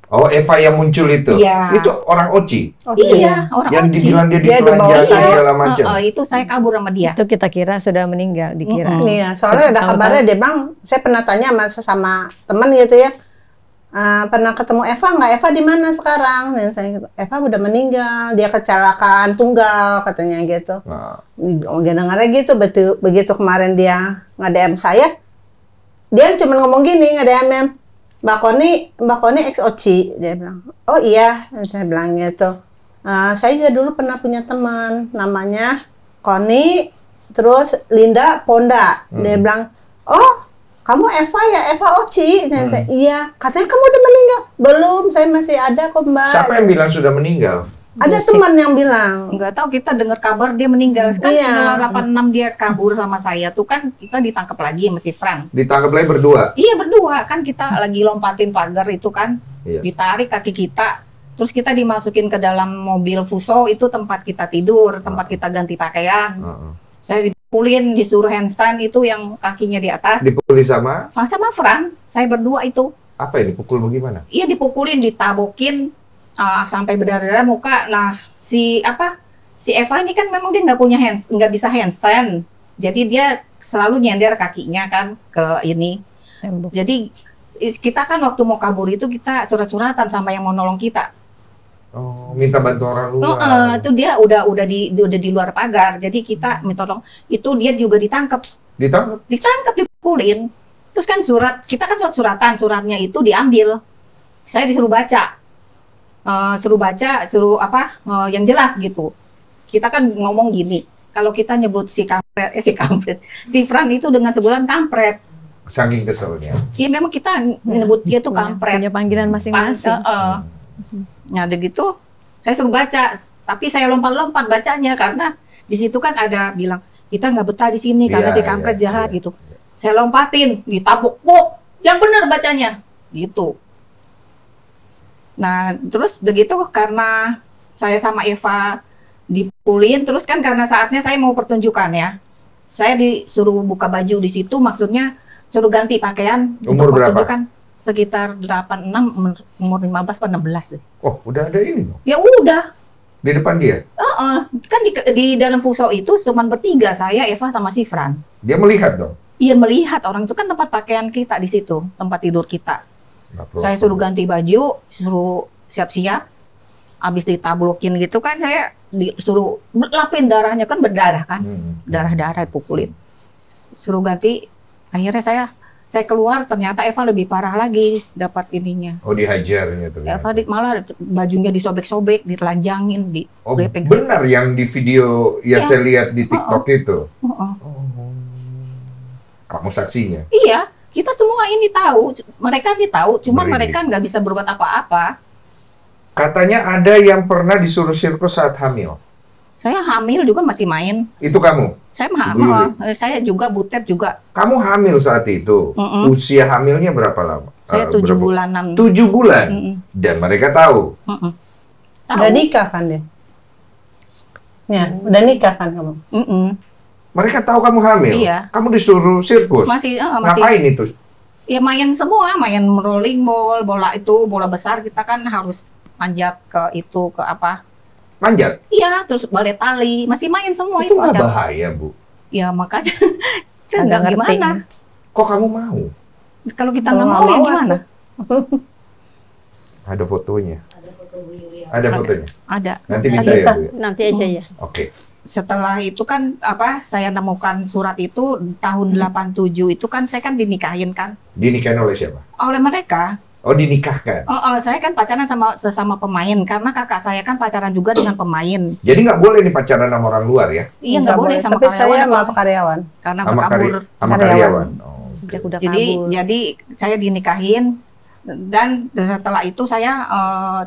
Oh, Eva yang muncul itu? Iya. Itu orang Oci? Iya, orang Yang Oci. dibilang dia Dia dibawa ditelanjangi saya. segala macam? Itu saya kabur sama dia. Itu kita kira sudah meninggal, dikira. Iya, soalnya ada Tahu-tahu. kabarnya dia bang, saya pernah tanya sama teman gitu ya, pernah ketemu Eva nggak? Eva di mana sekarang? Dan saya gitu, Eva udah meninggal, dia kecelakaan tunggal katanya gitu. Nah, Dia dengarnya gitu, begitu kemarin dia nge-DM saya, dia cuma ngomong gini nge-DM, Mbak Koni ex Oci, dia bilang, oh iya, saya bilang gitu. Saya juga dulu pernah punya teman, namanya Koni, terus Linda Ponda. Dia bilang, oh kamu Eva ya, Eva Oci? Saya bilang, iya, katanya kamu udah meninggal. Belum, saya masih ada kok Mbak. siapa yang bilang sudah meninggal? Ada teman yang bilang. Nggak tahu, kita dengar kabar dia meninggal. Kan Iya. setelah 86 dia kabur sama saya tuh kan kita ditangkap lagi sama si Fran. Ditangkap lagi berdua? Iya berdua, kan kita lagi lompatin pagar itu kan. Iya. Ditarik kaki kita. Terus kita dimasukin ke dalam mobil Fuso, itu tempat kita tidur, tempat kita ganti pakaian. Saya dipukulin, disuruh handstand itu yang kakinya di atas. Dipukuli sama? Sama Fran, saya berdua itu. Apa ini? Pukul bagaimana? Iya dipukulin, ditabokin sampai berdarah-darah muka. Nah si Eva ini kan memang dia nggak bisa handstand. Jadi dia selalu nyender kakinya kan ke ini. Tembok. Jadi kita kan waktu mau kabur itu kita surat-suratan sama yang mau nolong kita. Oh, minta bantu orang luar. Itu dia udah di luar pagar. Jadi kita minta tolong. Itu dia juga ditangkap, Ditangkap? dipukulin. Terus kan kita kan suratan, suratnya itu diambil. Saya disuruh baca. Suruh yang jelas gitu. Kita kan ngomong gini, kalau kita nyebut si Fran itu dengan sebutan kampret. Saking keselnya. Ya memang kita nyebut dia tuh kampret. Punya panggilan masing-masing. Nah, udah gitu, saya suruh baca, tapi saya lompat-lompat bacanya karena di situ kan ada bilang kita nggak betah di sini karena Iya, si kampret iya, jahat iya. gitu. Saya lompatin, ditabuk, yang bener bacanya, gitu. Nah, terus begitu karena saya sama Eva dipukulin, terus kan karena saatnya saya mau pertunjukan ya, saya disuruh buka baju di situ, maksudnya suruh ganti pakaian Umur untuk berapa? pertunjukan. Sekitar 86, umur 15 atau 16 deh. Oh, udah ada ini dong. Ya udah, Di depan dia. kan di dalam Fuso itu cuma bertiga, saya, Eva, sama si Fran. Dia melihat dong. Iya melihat, orang itu kan tempat pakaian kita di situ, tempat tidur kita. Nggak perlu. Saya suruh ganti baju, suruh siap-siap, habis ditablokin gitu kan, saya disuruh lapin darahnya, kan berdarah kan, darah-darah pukulin. Suruh ganti, akhirnya saya keluar, ternyata Eva lebih parah lagi dapat ininya. Oh, dihajarnya tuh. Eva malah bajunya disobek-sobek, ditelanjangin, Oh, dipegang. benar yang di video yang Iya. saya lihat di TikTok itu. Heeh. Kamu saksinya. Iya, kita semua ini tahu, mereka ini tahu, cuma Merinding. mereka nggak bisa berbuat apa-apa. Katanya ada yang pernah disuruh sirkus saat hamil. Saya hamil juga masih main. Itu kamu? Saya Ibu hamil, saya juga butet juga. Kamu hamil saat itu? Mm-mm. Usia hamilnya berapa lama? Saya 7 bulanan. 7 bulan? Mm-mm. Dan mereka tahu? Mm-mm. Tahu. Udah nikah kan dia? Ya, udah nikah kan kamu? Mm-mm. Mereka tahu kamu hamil? Iya. Kamu disuruh sirkus? Masih. Ngapain itu? Ya main semua, main rolling ball, bola besar kita kan harus manjat ke itu, ke apa? Manjat? Iya, terus balet tali, masih main semua Itu nggak acara. bahaya, Bu? Ya makanya kan Agak nggak ngerti. gimana. Kok kamu mau? Kalau kita Kalau nggak nggak mau ya mau, gimana? Ada fotonya? Ada fotonya? Ada. Nanti minta Bisa. ya, Bu? Ya? Nanti aja ya. Oke. Setelah itu kan saya nemukan surat itu tahun 87 itu kan saya kan dinikahin kan Dinikahin oleh siapa? oleh mereka. Oh, dinikahkan? Saya kan pacaran sesama pemain karena kakak saya kan pacaran juga dengan pemain. Jadi nggak boleh nih pacaran sama orang luar ya? Iya nggak boleh sama Tapi saya karyawan sama karyawan. karena Sama berkabur. sama Karyawan. karyawan? Oh. Sejak udah Jadi kabur. jadi saya dinikahin dan setelah itu saya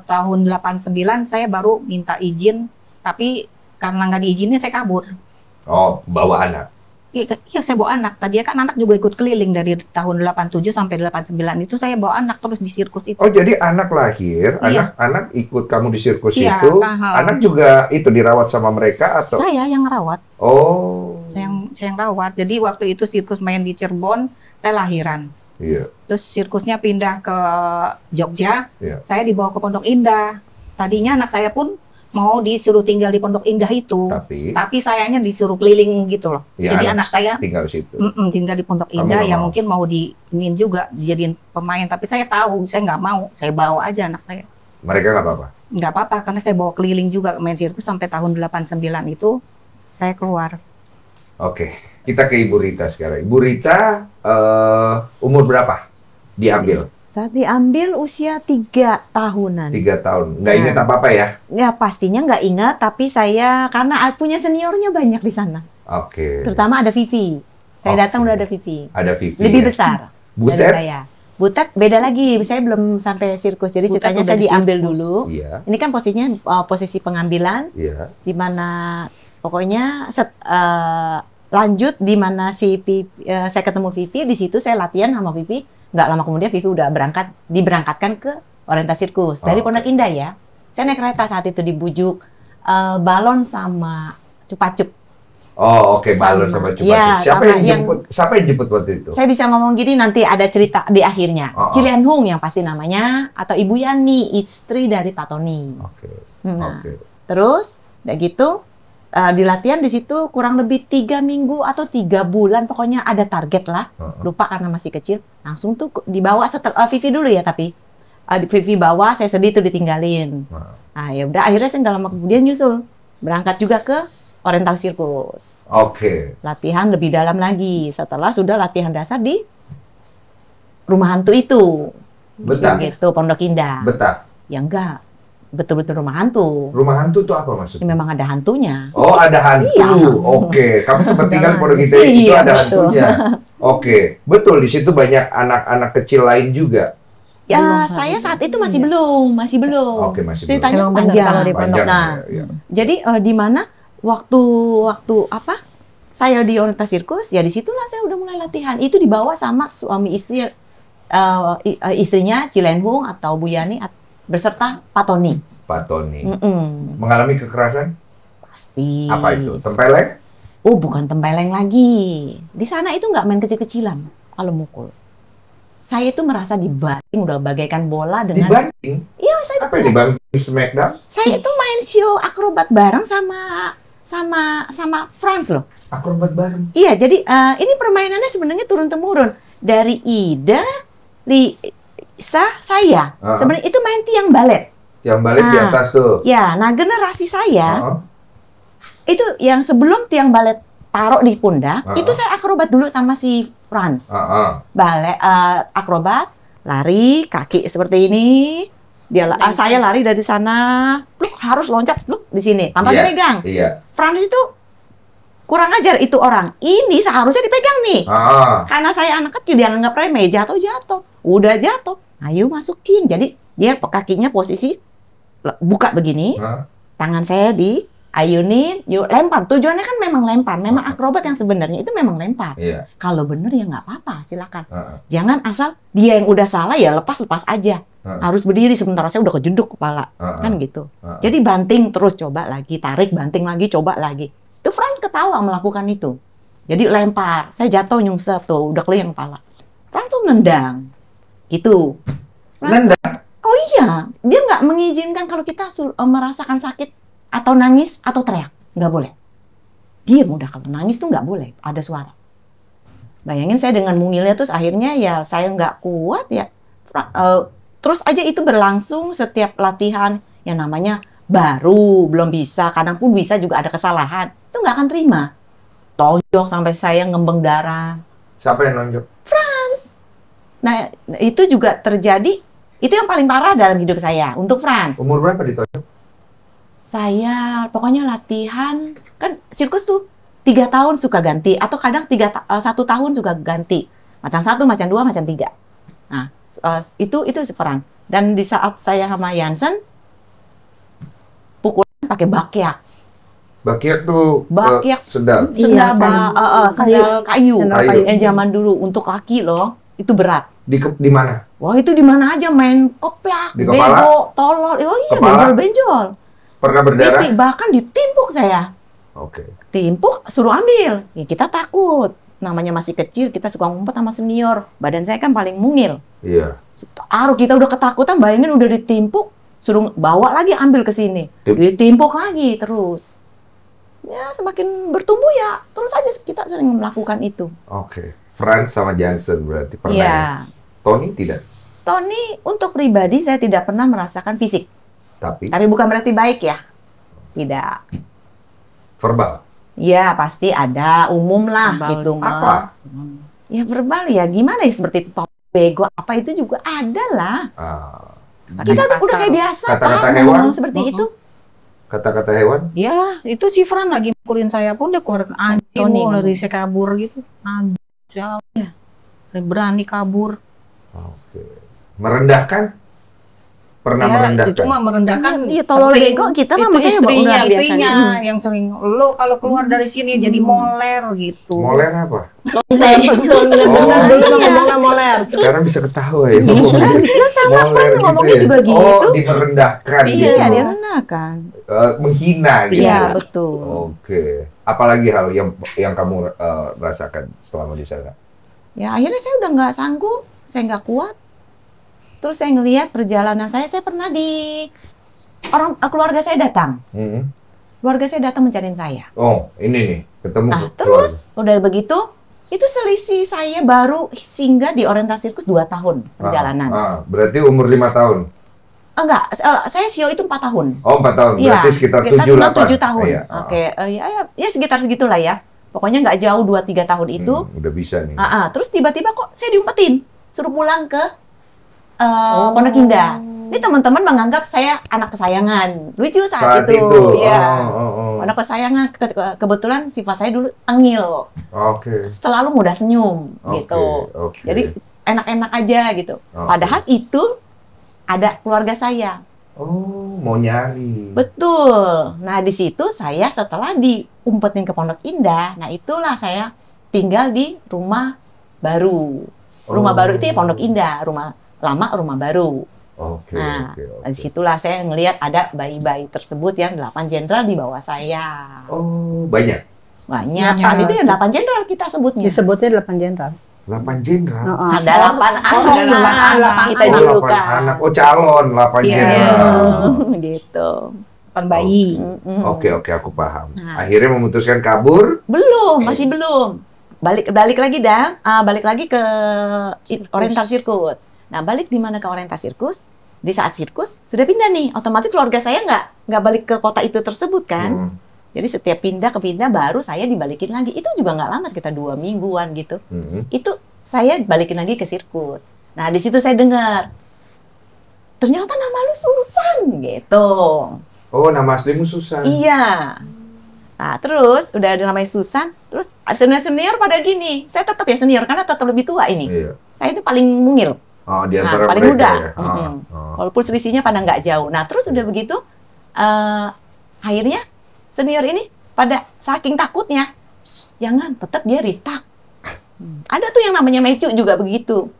tahun 89 saya baru minta izin, tapi karena nggak diizinin saya kabur. Oh, bawa anak? Iya, saya bawa anak. Tadi kan anak juga ikut keliling dari tahun 87 sampai 89 itu saya bawa anak terus di sirkus itu. Oh, jadi anak lahir, Iya. anak ikut kamu di sirkus Iya, itu, paham. anak juga itu dirawat sama mereka atau? Saya yang ngerawat. Oh. Yang saya yang rawat. Jadi waktu itu sirkus main di Cirebon, saya lahiran. Iya. Terus sirkusnya pindah ke Jogja, Iya. saya dibawa ke Pondok Indah. Tadinya anak saya pun mau disuruh tinggal di Pondok Indah itu, tapi sayanya disuruh keliling gitu loh. Ya, jadi anak saya tinggal di situ. Tinggal di Pondok Kamu Indah, nggak ya mau? mungkin mau dijadiin juga, dijadiin pemain. Tapi saya tahu, saya nggak mau, saya bawa aja anak saya. Mereka nggak apa-apa? Nggak apa-apa, karena saya bawa keliling juga main sirkus sampai tahun 89 itu, saya keluar. Oke, kita ke Ibu Rita sekarang. Ibu Rita, umur berapa diambil? Saat diambil usia 3 tahunan. 3 tahun. Nggak ingat apa-apa ya? Ya pastinya nggak ingat, tapi saya karena punya seniornya banyak di sana. Oke. Terutama ada Vivi. Saya Oke. datang udah ada Vivi. Ada Vivi. Lebih ya? besar dari Butet? saya. Butet beda lagi. Saya belum sampai sirkus. Jadi Butet ceritanya udah saya di diambil sirkus. dulu. Iya. Ini kan posisinya posisi pengambilan, Iya. di mana pokoknya lanjut di mana saya ketemu Vivi. Di situ saya latihan sama Vivi. Nggak lama kemudian Vivi udah diberangkatkan ke orientasi sirkus dari Pondok Indah ya. Saya naik kereta saat itu dibujuk balon sama cupacup. Oh, oke, balon sama cupa. Ya, Siapa sama yang jemput? Siapa yang jemput waktu itu? Saya bisa ngomong gini, nanti ada cerita di akhirnya. Cilian Hung yang pasti namanya, atau Ibu Yani, istri dari Pak Tony. Oke. Nah, Oke. terus udah gitu di latihan di situ kurang lebih 3 minggu atau 3 bulan, pokoknya ada target lah. Lupa karena masih kecil. Langsung tuh dibawa setelah Vivi dulu ya, tapi Vivi bawa, saya sedih tuh ditinggalin. Nah ya udah, akhirnya saya nggak lama kemudian nyusul berangkat juga ke oriental sirkus. Oke. Latihan lebih dalam lagi setelah sudah latihan dasar di rumah hantu itu. Betah. Gitu, Pondok Indah. Betah. Ya enggak, betul-betul rumah hantu. Rumah hantu itu apa maksudnya? Memang ada hantunya. Oh, ada hantu. Iya. Oke, kamu sempat tinggal di Pondok Indah itu Iya, ada betul. hantunya. Oke, betul, di situ banyak anak-anak kecil lain juga. Ya, saya saat itu masih belum. Oke, masih belum. Ceritanya Emang benar panjang. kalau di Pondok. Panjang, Nah, ya. jadi di mana waktu apa? Saya di orientasi sirkus, ya disitulah saya udah mulai latihan. Itu dibawa sama suami istri, istrinya Cilian Hung atau Bu Yani beserta Pak Tony. Pak Tony. Mm-mm. Mengalami kekerasan? Pasti. Apa itu? Tempeleng? Oh, bukan tempeleng lagi. Di sana itu nggak main kecil-kecilan kalau mukul. Saya itu merasa dibanting, udah bagaikan bola dengan... Dibanting? Iya, saya Apa yang dibanting? Smackdown? Saya itu main show akrobat bareng sama Franz loh. Akrobat bareng? Iya, jadi ini permainannya sebenarnya turun-temurun. Dari Ida, Lisa, saya. Sebenarnya itu main tiang balet. Yang balik di atas tuh? Ya, nah generasi saya, itu yang sebelum tiang balet taruh di pundak, itu saya akrobat dulu sama si Franz. Balet, akrobat, lari, kaki seperti ini. Saya lari dari sana, pluk, harus loncat, pluk, di sini, tanpa dipegang. Iya. Franz itu kurang ajar itu orang. Ini seharusnya dipegang nih. Karena saya anak kecil, dia anggap remeh, jatuh. Udah jatuh, ayo masukin. Jadi dia kakinya posisi buka begini, tangan saya diayunin, yuk lempar. Tujuannya kan memang lempar. Memang akrobat yang sebenarnya itu memang lempar. Iya. Kalau bener ya nggak apa-apa, silakan. Jangan asal dia yang udah salah ya lepas aja. Harus berdiri sementara saya udah kejeduk kepala, kan gitu. Jadi banting terus, coba lagi, tarik, banting lagi, coba lagi. Itu Franz ketawa melakukan itu. Jadi lempar, saya jatuh nyungsep tuh, udah kelihang kepala. Franz tuh nendang, gitu. Nendang? Oh iya, dia nggak mengizinkan kalau kita merasakan sakit atau nangis atau teriak, nggak boleh. Diam udah, kalau nangis tuh nggak boleh, ada suara. Bayangin saya dengan mungilnya terus akhirnya ya saya nggak kuat ya. Terus aja itu berlangsung setiap latihan yang namanya baru, belum bisa, kadang pun bisa juga ada kesalahan. Itu nggak akan terima. Tonjok sampai saya ngembeng darah. Siapa yang nonjok? Franz. Nah, itu juga terjadi. Itu yang paling parah dalam hidup saya, untuk Franz. Umur berapa ditonjok? Saya pokoknya latihan, kan sirkus tuh 3 tahun suka ganti, atau kadang 1 tahun suka ganti. Macam 1, macam 2, macam 3. Nah, itu seperang. Dan di saat saya sama Jansen, pukulan pakai bakyak. Bakyak tuh Sendal Iya, sendal kayu. Kayu. Yang zaman dulu untuk laki loh, itu berat. Di mana? Wah, itu di mana aja, main koplak, Di kepala? bego, tolol. Oh iya, Kepala? benjol-benjol. Pernah berdarah? Bahkan ditimpuk saya. Oke. Timpuk, suruh ambil. Ya, kita takut. Namanya masih kecil, kita suka ngumpet sama senior. Badan saya kan paling mungil. Iya. Taruh, kita udah ketakutan, bayangin udah ditimpuk, suruh bawa lagi ambil ke sini. Tip. Ditimpuk lagi terus. Ya, semakin bertumbuh ya, terus aja kita sering melakukan itu. Oke. Franz sama Jansen berarti pernah ya? Iya. Tony tidak? Tony, untuk pribadi saya tidak pernah merasakan fisik. Tapi Tapi bukan berarti baik ya. Tidak. verbal? Ya, pasti ada, umum lah Verbal. gitu mah. Apa? Ya verbal ya, gimana ya seperti itu, bego apa itu juga ada lah. Ah, Kita udah kayak biasa Kata-kata kan hewan? ngomong seperti itu. kata-kata hewan? Ya, itu si Fran lagi mukulin saya pun dia keluar anjing, Tony mau ngomong. lari saya kabur gitu. Anjing, ya. Berani kabur. Oke. Merendahkan? Pernah Ya, merendahkan? itu mah merendahkan. Iya, tolol sering. bego kita mah Itu makanya istrinya udah biasanya. Istrinya yang sering, lo kalau keluar dari sini jadi moler gitu. Moler apa? Betul, benar dulu ngomongnya moler. Sekarang bisa ketawa ya. Ya sama ngomongnya juga gitu. Oh, dimerendahkan Iya, gitu. dia pernah kan. Menghina gitu. Iya, betul. Oke. Apalagi hal yang kamu rasakan selama di sana? Ya akhirnya saya udah nggak sanggup, saya nggak kuat. Terus saya ngelihat perjalanan saya pernah di keluarga saya datang. Hmm. Keluarga saya datang mencariin saya. Oh, ini nih, ketemu Nah, keluarga. terus udah begitu, itu selisih saya baru singgah di orientasi sirkus 2 tahun perjalanan. Berarti umur 5 tahun? Enggak, saya sio itu 4 tahun. Oh, 4 tahun. Iya, Berarti sekitar 7-8. 7 tahun. Iya. Oke, ya sekitar segitulah ya. Pokoknya nggak jauh 2-3 tahun itu. Udah bisa nih. Terus tiba-tiba kok saya diumpetin, suruh pulang ke Pondok Indah. Ini teman-teman menganggap saya anak kesayangan. Lucu saat itu. Iya. Anak kesayangan. Kebetulan sifat saya dulu tengil. Oke. Selalu mudah senyum gitu. Oke. Jadi enak-enak aja gitu. Oke. Padahal itu ada keluarga saya. Oh, mau nyari. Betul. Nah, di situ saya setelah diumpetin ke Pondok Indah, nah itulah saya tinggal di rumah baru. Rumah baru itu ya Pondok Indah, rumah lama, rumah baru. Oke. Nah, oke. di situlah saya ngelihat ada bayi-bayi tersebut yang 8 jenderal di bawah saya. Oh, banyak. Banyak. Saat itu ya 8 jenderal kita sebutnya. Disebutnya 8 jenderal. 8 jenderal. Ada 8 anak kita Oh, julukan. 8 anak. Oh, calon 8 Iya. jenderal. Gitu. Depan bayi. Mm-mm. Oke, aku paham. Nah. Akhirnya memutuskan kabur. Belum, masih belum. Balik lagi balik lagi ke Oriental Sirkus. Nah, balik di mana ke Oriental Sirkus? Di saat sirkus sudah pindah nih, otomatis keluarga saya nggak balik ke kota itu tersebut kan. Jadi setiap pindah baru saya dibalikin lagi. Itu juga nggak lama, sekitar 2 mingguan gitu. Itu saya balikin lagi ke sirkus. Nah, di situ saya dengar, ternyata nama lu Susan gitu. Oh, nama aslimu Susan. Iya. Nah, terus udah ada namanya Susan, terus senior pada gini. Saya tetap ya senior karena tetap lebih tua ini. Iya. Saya itu paling mungil. Oh, di antara paling mereka muda. ya. Walaupun selisihnya pada nggak jauh. Nah, terus udah begitu, akhirnya senior ini pada saking takutnya, jangan, tetap dia Rita. Ada tuh yang namanya Mecu juga begitu.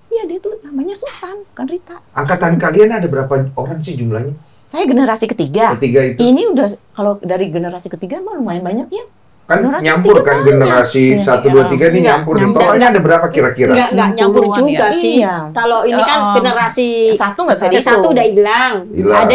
Iya, dia tuh namanya Susan, bukan Rita. Angkatan kalian ada berapa orang sih jumlahnya? Saya generasi ketiga. Ketiga itu. Ini udah, kalau dari generasi ketiga mah lumayan banyak ya. Kan generasi nyampur ketiga kan banyak. generasi 1, 2, 3 ini nyampur. Totalnya ada berapa kira-kira? Nggak nyampur 60-an juga ya? sih. Iya. Kalau ini kan generasi Satu nggak bisa yang satu dihitung. udah hilang. Hilang. Ada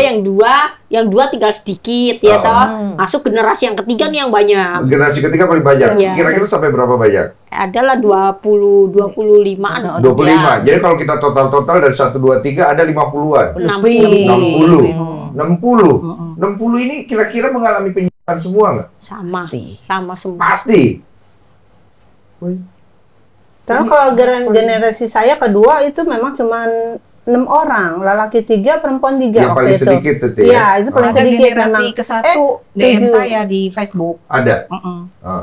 yang dua tinggal sedikit ya toh. Masuk generasi yang ketiga nih yang banyak. Generasi ketiga paling banyak. Iya. Kira-kira sampai berapa banyak? Adalah 25-an. 25. Jadi kalau kita total dari 1, 2, 3 ada 50-an. 60. 60 ini kira-kira mengalami penyiksaan semua nggak? Sama semua. Pasti. Karena kalau generasi saya kedua itu memang cuma 6 orang, lelaki 3, perempuan 3 Yang waktu paling itu. sedikit itu ya? Iya, itu paling Ada sedikit generasi memang. ke-1 DM 7. saya di Facebook. Ada.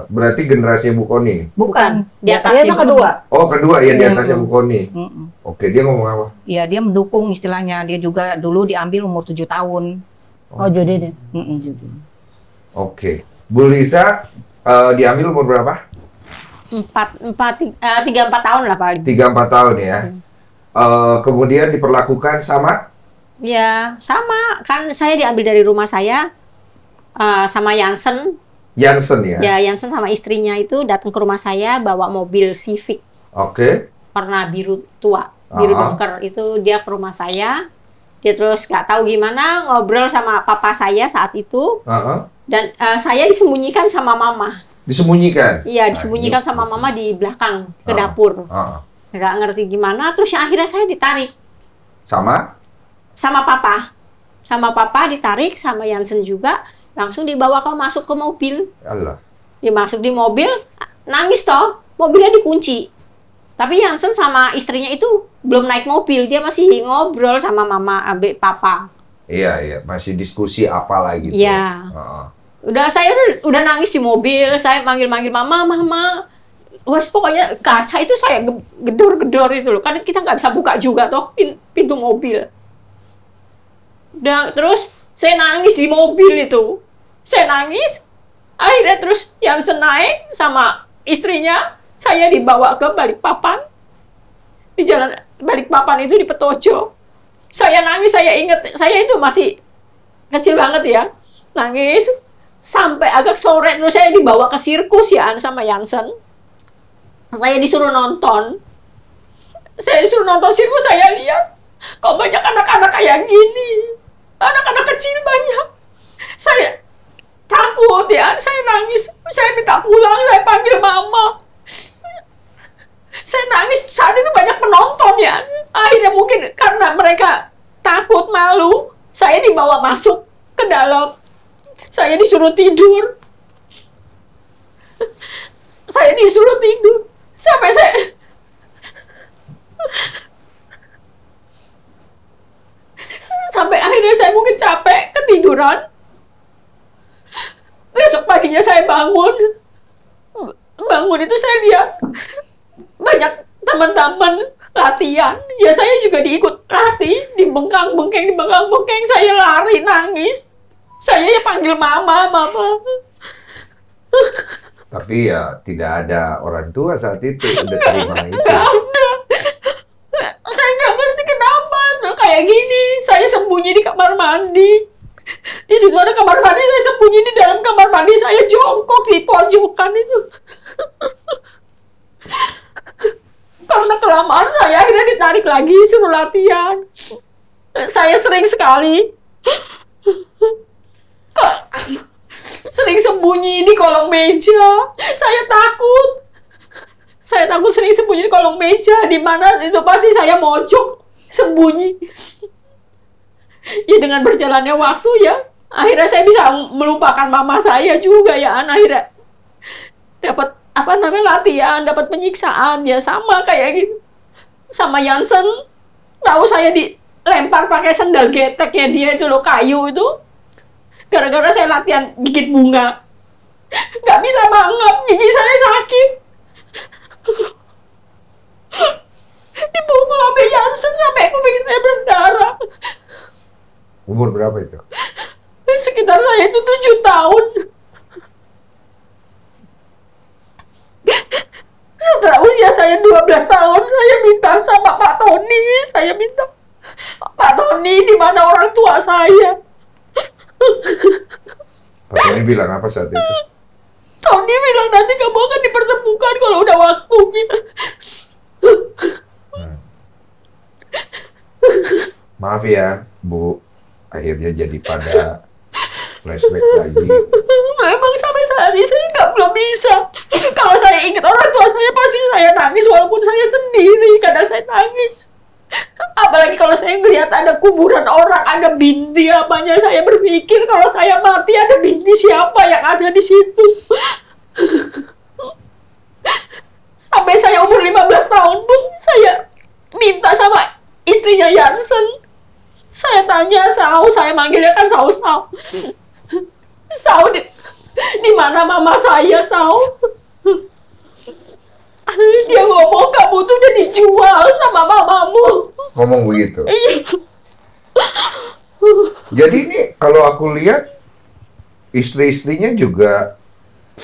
Berarti generasi Bu Koni. Bukan. Di atas Iya, itu kedua. Oh, kedua ya di Iya. atasnya Bu Koni. Oke, dia ngomong apa? Ya, dia mendukung istilahnya. Dia juga dulu diambil umur 7 tahun. Oh, jadi deh. Oke. Bu Lisa diambil umur berapa? 3-4 tahun lah paling. 3-4 tahun ya. Kemudian diperlakukan sama? Ya sama, kan saya diambil dari rumah saya sama Jansen. Jansen ya? Ya, Jansen sama istrinya itu datang ke rumah saya bawa mobil Civic Oke. warna biru tua, biru dongker. Itu dia ke rumah saya. Dia terus nggak tahu gimana ngobrol sama papa saya saat itu. Dan saya disembunyikan sama mama. Disembunyikan? Iya, disembunyikan sama mama di belakang ke dapur. Nggak ngerti gimana. Terus yang akhirnya saya ditarik. Sama papa. Sama papa ditarik, sama Jansen juga. Langsung dibawa masuk ke mobil. Allah. Dia masuk di mobil, nangis toh. Mobilnya dikunci. Tapi Jansen sama istrinya itu belum naik mobil, dia masih ngobrol sama mama, papa. Iya, masih diskusi apalah gitu. Iya. Saya udah nangis di mobil, saya manggil-manggil mama. Wes pokoknya kaca itu saya gedor-gedor itu loh. Kan kita nggak bisa buka juga toh pintu mobil. Dan terus saya nangis di mobil itu. Saya nangis. Akhirnya terus Jansen naik sama istrinya. Saya dibawa ke Balikpapan. Di jalan Balikpapan itu di Petojo. Saya nangis, saya ingat. Saya itu masih kecil banget ya. Nangis. Sampai agak sore terus saya dibawa ke sirkus ya sama Jansen. Saya disuruh nonton. Saya disuruh nonton sirkus, saya lihat. Kok banyak anak-anak kayak gini. Anak-anak kecil banyak. Saya takut ya. Saya nangis. Saya minta pulang. Saya panggil mama. Saya nangis, saat itu banyak penonton ya. Akhirnya mungkin karena mereka takut, malu, saya dibawa masuk ke dalam. Saya disuruh tidur. Saya disuruh tidur. Sampai akhirnya saya mungkin capek, ketiduran. Besok paginya saya bangun. Bangun itu saya lihat banyak teman-teman latihan. Ya saya juga diikut latih, dibengkang-bengkeng, saya lari, nangis. Saya ya panggil mama. Tapi ya tidak ada orang tua saat itu udah terima itu. Nggak ada. Saya nggak ngerti kenapa kayak gini. Saya sembunyi di kamar mandi. Di situ ada kamar mandi, saya sembunyi di dalam kamar mandi. Saya jongkok di pojokan itu. Karena kelamaan saya akhirnya ditarik lagi, suruh latihan. Saya sering sekali sering sembunyi di kolong meja. Saya takut sering sembunyi di kolong meja. Di mana itu pasti saya mojok sembunyi. Ya dengan berjalannya waktu ya, akhirnya saya bisa melupakan mama saya juga ya. Akhirnya dapat latihan, dapat penyiksaan, ya sama kayak gitu. Sama Jansen, tahu saya dilempar pakai sendal geteknya dia itu loh, kayu itu. Gara-gara saya latihan gigit bunga. Nggak bisa mangap, gigi saya sakit. Dipukul sampai Jansen, sampai kuping saya berdarah. Umur berapa itu? Sekitar saya itu 7 tahun. Setelah usia saya 12 tahun, saya minta sama Pak Tony. Pak Tony, di mana orang tua saya? Pak Tony bilang apa saat itu? Tony bilang nanti kamu akan dipertemukan kalau udah waktunya. Maaf ya, Bu. Akhirnya jadi pada flashback lagi. Memang sampai saat ini saya belum bisa. Kalau saya ingat orang tua saya pasti saya nangis walaupun saya sendiri. Kadang saya nangis. Apalagi kalau saya melihat ada kuburan orang, ada binti apanya, saya berpikir kalau saya mati ada binti siapa yang ada di situ. Sampai saya umur 15 tahun pun saya minta sama istrinya Jansen. Saya tanya Sau, saya manggilnya kan Sau. Sau, di mana mama saya, Sau? Dia ngomong kamu tuh udah dijual sama mamamu. Ngomong begitu? Iya. Jadi ini kalau aku lihat istri-istrinya juga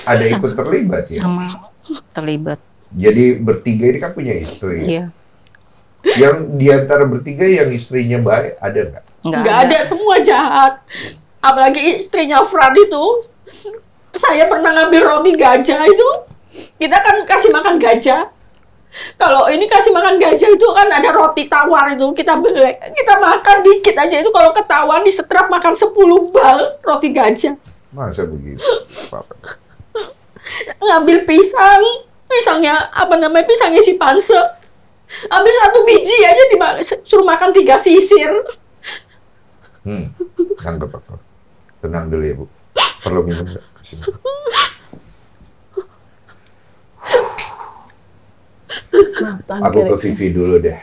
ada ikut terlibat ya? Sama terlibat. Jadi bertiga ini kan punya istri. Iya. Yang diantara bertiga yang istrinya baik ada nggak? Nggak ada, semua jahat. Apalagi istrinya Fran itu saya pernah ngambil roti gajah itu. Kita kan kasih makan gajah. Kalau ini kasih makan gajah itu kan ada roti tawar itu, kita beli, kita makan dikit aja itu, kalau ketahuan disetrap makan 10 bal roti gajah. Masa begitu? Ngambil pisangnya apa namanya, pisangnya si Panse. Ambil 1 biji aja suruh makan 3 sisir. Kan dokter. Tenang dulu ya, Bu. Perlu minum nggak? Aku ke Vivi dulu deh.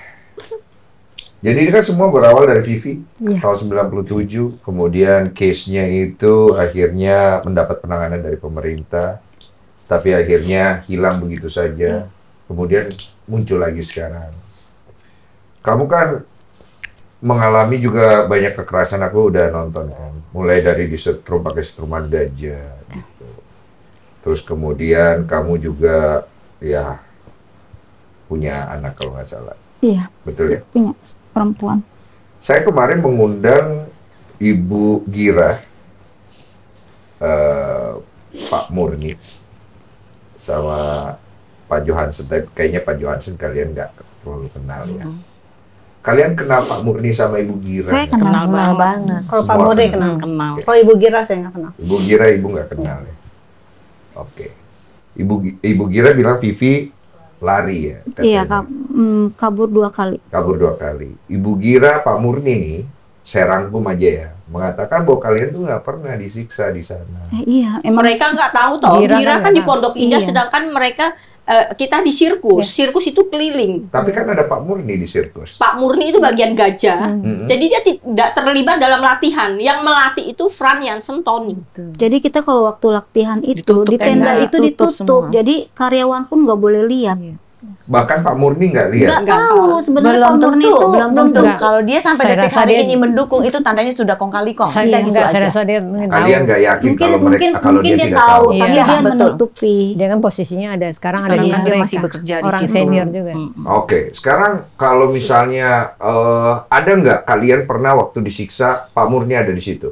Jadi ini kan semua berawal dari Vivi, tahun 97, kemudian case-nya itu akhirnya mendapat penanganan dari pemerintah, tapi akhirnya hilang begitu saja, kemudian muncul lagi sekarang. Kamu kan mengalami juga banyak kekerasan, aku udah nonton kan, mulai dari disetrum pakai setruman gajah, gitu. Terus kemudian kamu juga, ya, punya anak kalau nggak salah. Iya. Betul ya? Punya perempuan. Saya kemarin mengundang Ibu Gira, Pak Murni, sama Pak Johansen. Kayaknya Pak Johansen kalian nggak terlalu kenal ya. Kalian kenal Pak Murni sama Ibu Gira? Saya nggak? kenal banget. Kalau Pak Semua Murni kenal. kenal. Kalau Ibu Gira saya nggak kenal. Ibu Gira Ibu nggak kenal ya? Oke. Ibu Gira bilang Vivi lari ya? Iya, katanya. kabur 2 kali. Kabur 2 kali. Ibu Gira, Pak Murni nih, saya rangkum aja ya, mengatakan bahwa kalian tuh nggak pernah disiksa di sana. Iya, emang Mereka nggak tahu toh. Gira kan di Pondok Indah, Iya. sedangkan mereka kita di sirkus. Sirkus itu keliling. Tapi kan ada Pak Murni di sirkus. Pak Murni itu bagian gajah. Jadi dia tidak terlibat dalam latihan. Yang melatih itu Fran Jansen Tony. jadi kita kalau waktu latihan itu Ditutup di tenda tenda, itu tutup ditutup. semua. Jadi karyawan pun nggak boleh lihat. Bahkan Pak Murni nggak lihat. Nggak tahu sebenarnya Belum Pak Murni tentu, itu belum tentu. Enggak. Kalau dia sampai Saya detik rasa hari dia- ini mendukung, itu tandanya sudah kong kali kong. Saya Udah gitu Enggak, saya aja. rasa dia tahu. Kalian nggak yakin Mungkin kalau mungkin mereka kalau mungkin dia dia tidak tahu, tahu. tapi Iya, dia betul. menutupi. Dia kan posisinya ada sekarang ada Karena di kan dia mereka. masih bekerja di Orang situ. senior juga. Oke, sekarang kalau misalnya ada nggak kalian pernah waktu disiksa Pak Murni ada di situ?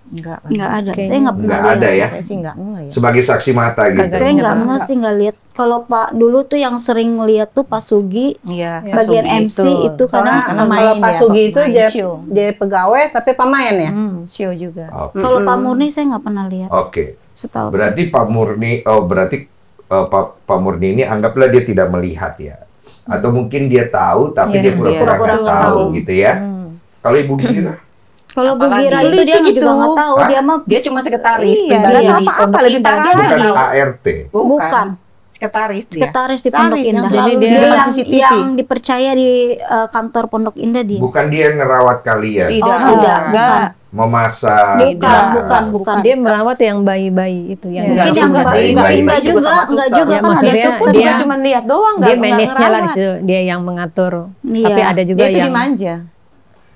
Enggak. Nggak ada. Kayaknya Saya nggak pernah Nggak lihat. ada ya? Saya sih nggak ngeh ya. Sebagai saksi mata gitu. Kagak. Saya nggak Nggak. ngeh sih nggak lihat. Kalau Pak dulu tuh yang sering lihat tuh Pak Sugi Iya. bagian MC itu kadang Karena main kalau Pak dia, Sugi itu main dia, show. dia pegawai tapi pemain ya. Show juga. Oke. kalau Pak Murni saya nggak pernah lihat. Oke. Setahu saya. Berarti Pak Murni, Pak Murni ini anggaplah dia tidak melihat ya, atau mungkin dia tahu tapi Iya, dia pura-pura dia nggak pura-pura tahu tahu. gitu ya. Kalau Ibu Gira, Kalau Bu Apalagi Gira itu dia licik juga itu. nggak tahu. Hah? Dia mah Dia cuma sekretaris Iya, pribadi dia di apa-apa, Pondok lebih Indah. parah Dia bukan lagi. tahu. ART. bukan Sekretaris dia. sekretaris di Pondok Sekretaris yang Indah. selalu Jadi di dia depan yang, CCTV. yang dipercaya di kantor Pondok Indah dia. Bukan dia yang ngerawat kalian, Tidak. Oh, tidak. Enggak. memasak. Bukan. Dia merawat yang bayi-bayi itu yang Enggak Mungkin juga yang sih, enggak bayi-bayi enggak juga juga, sama enggak suster. juga Ya, kan ada maksudnya suster Dia dia- cuma lihat doang, dia nggak manage-nya lah di ngerawat. situ, dia yang mengatur. Iya. Tapi ada juga Dia itu yang dimanja.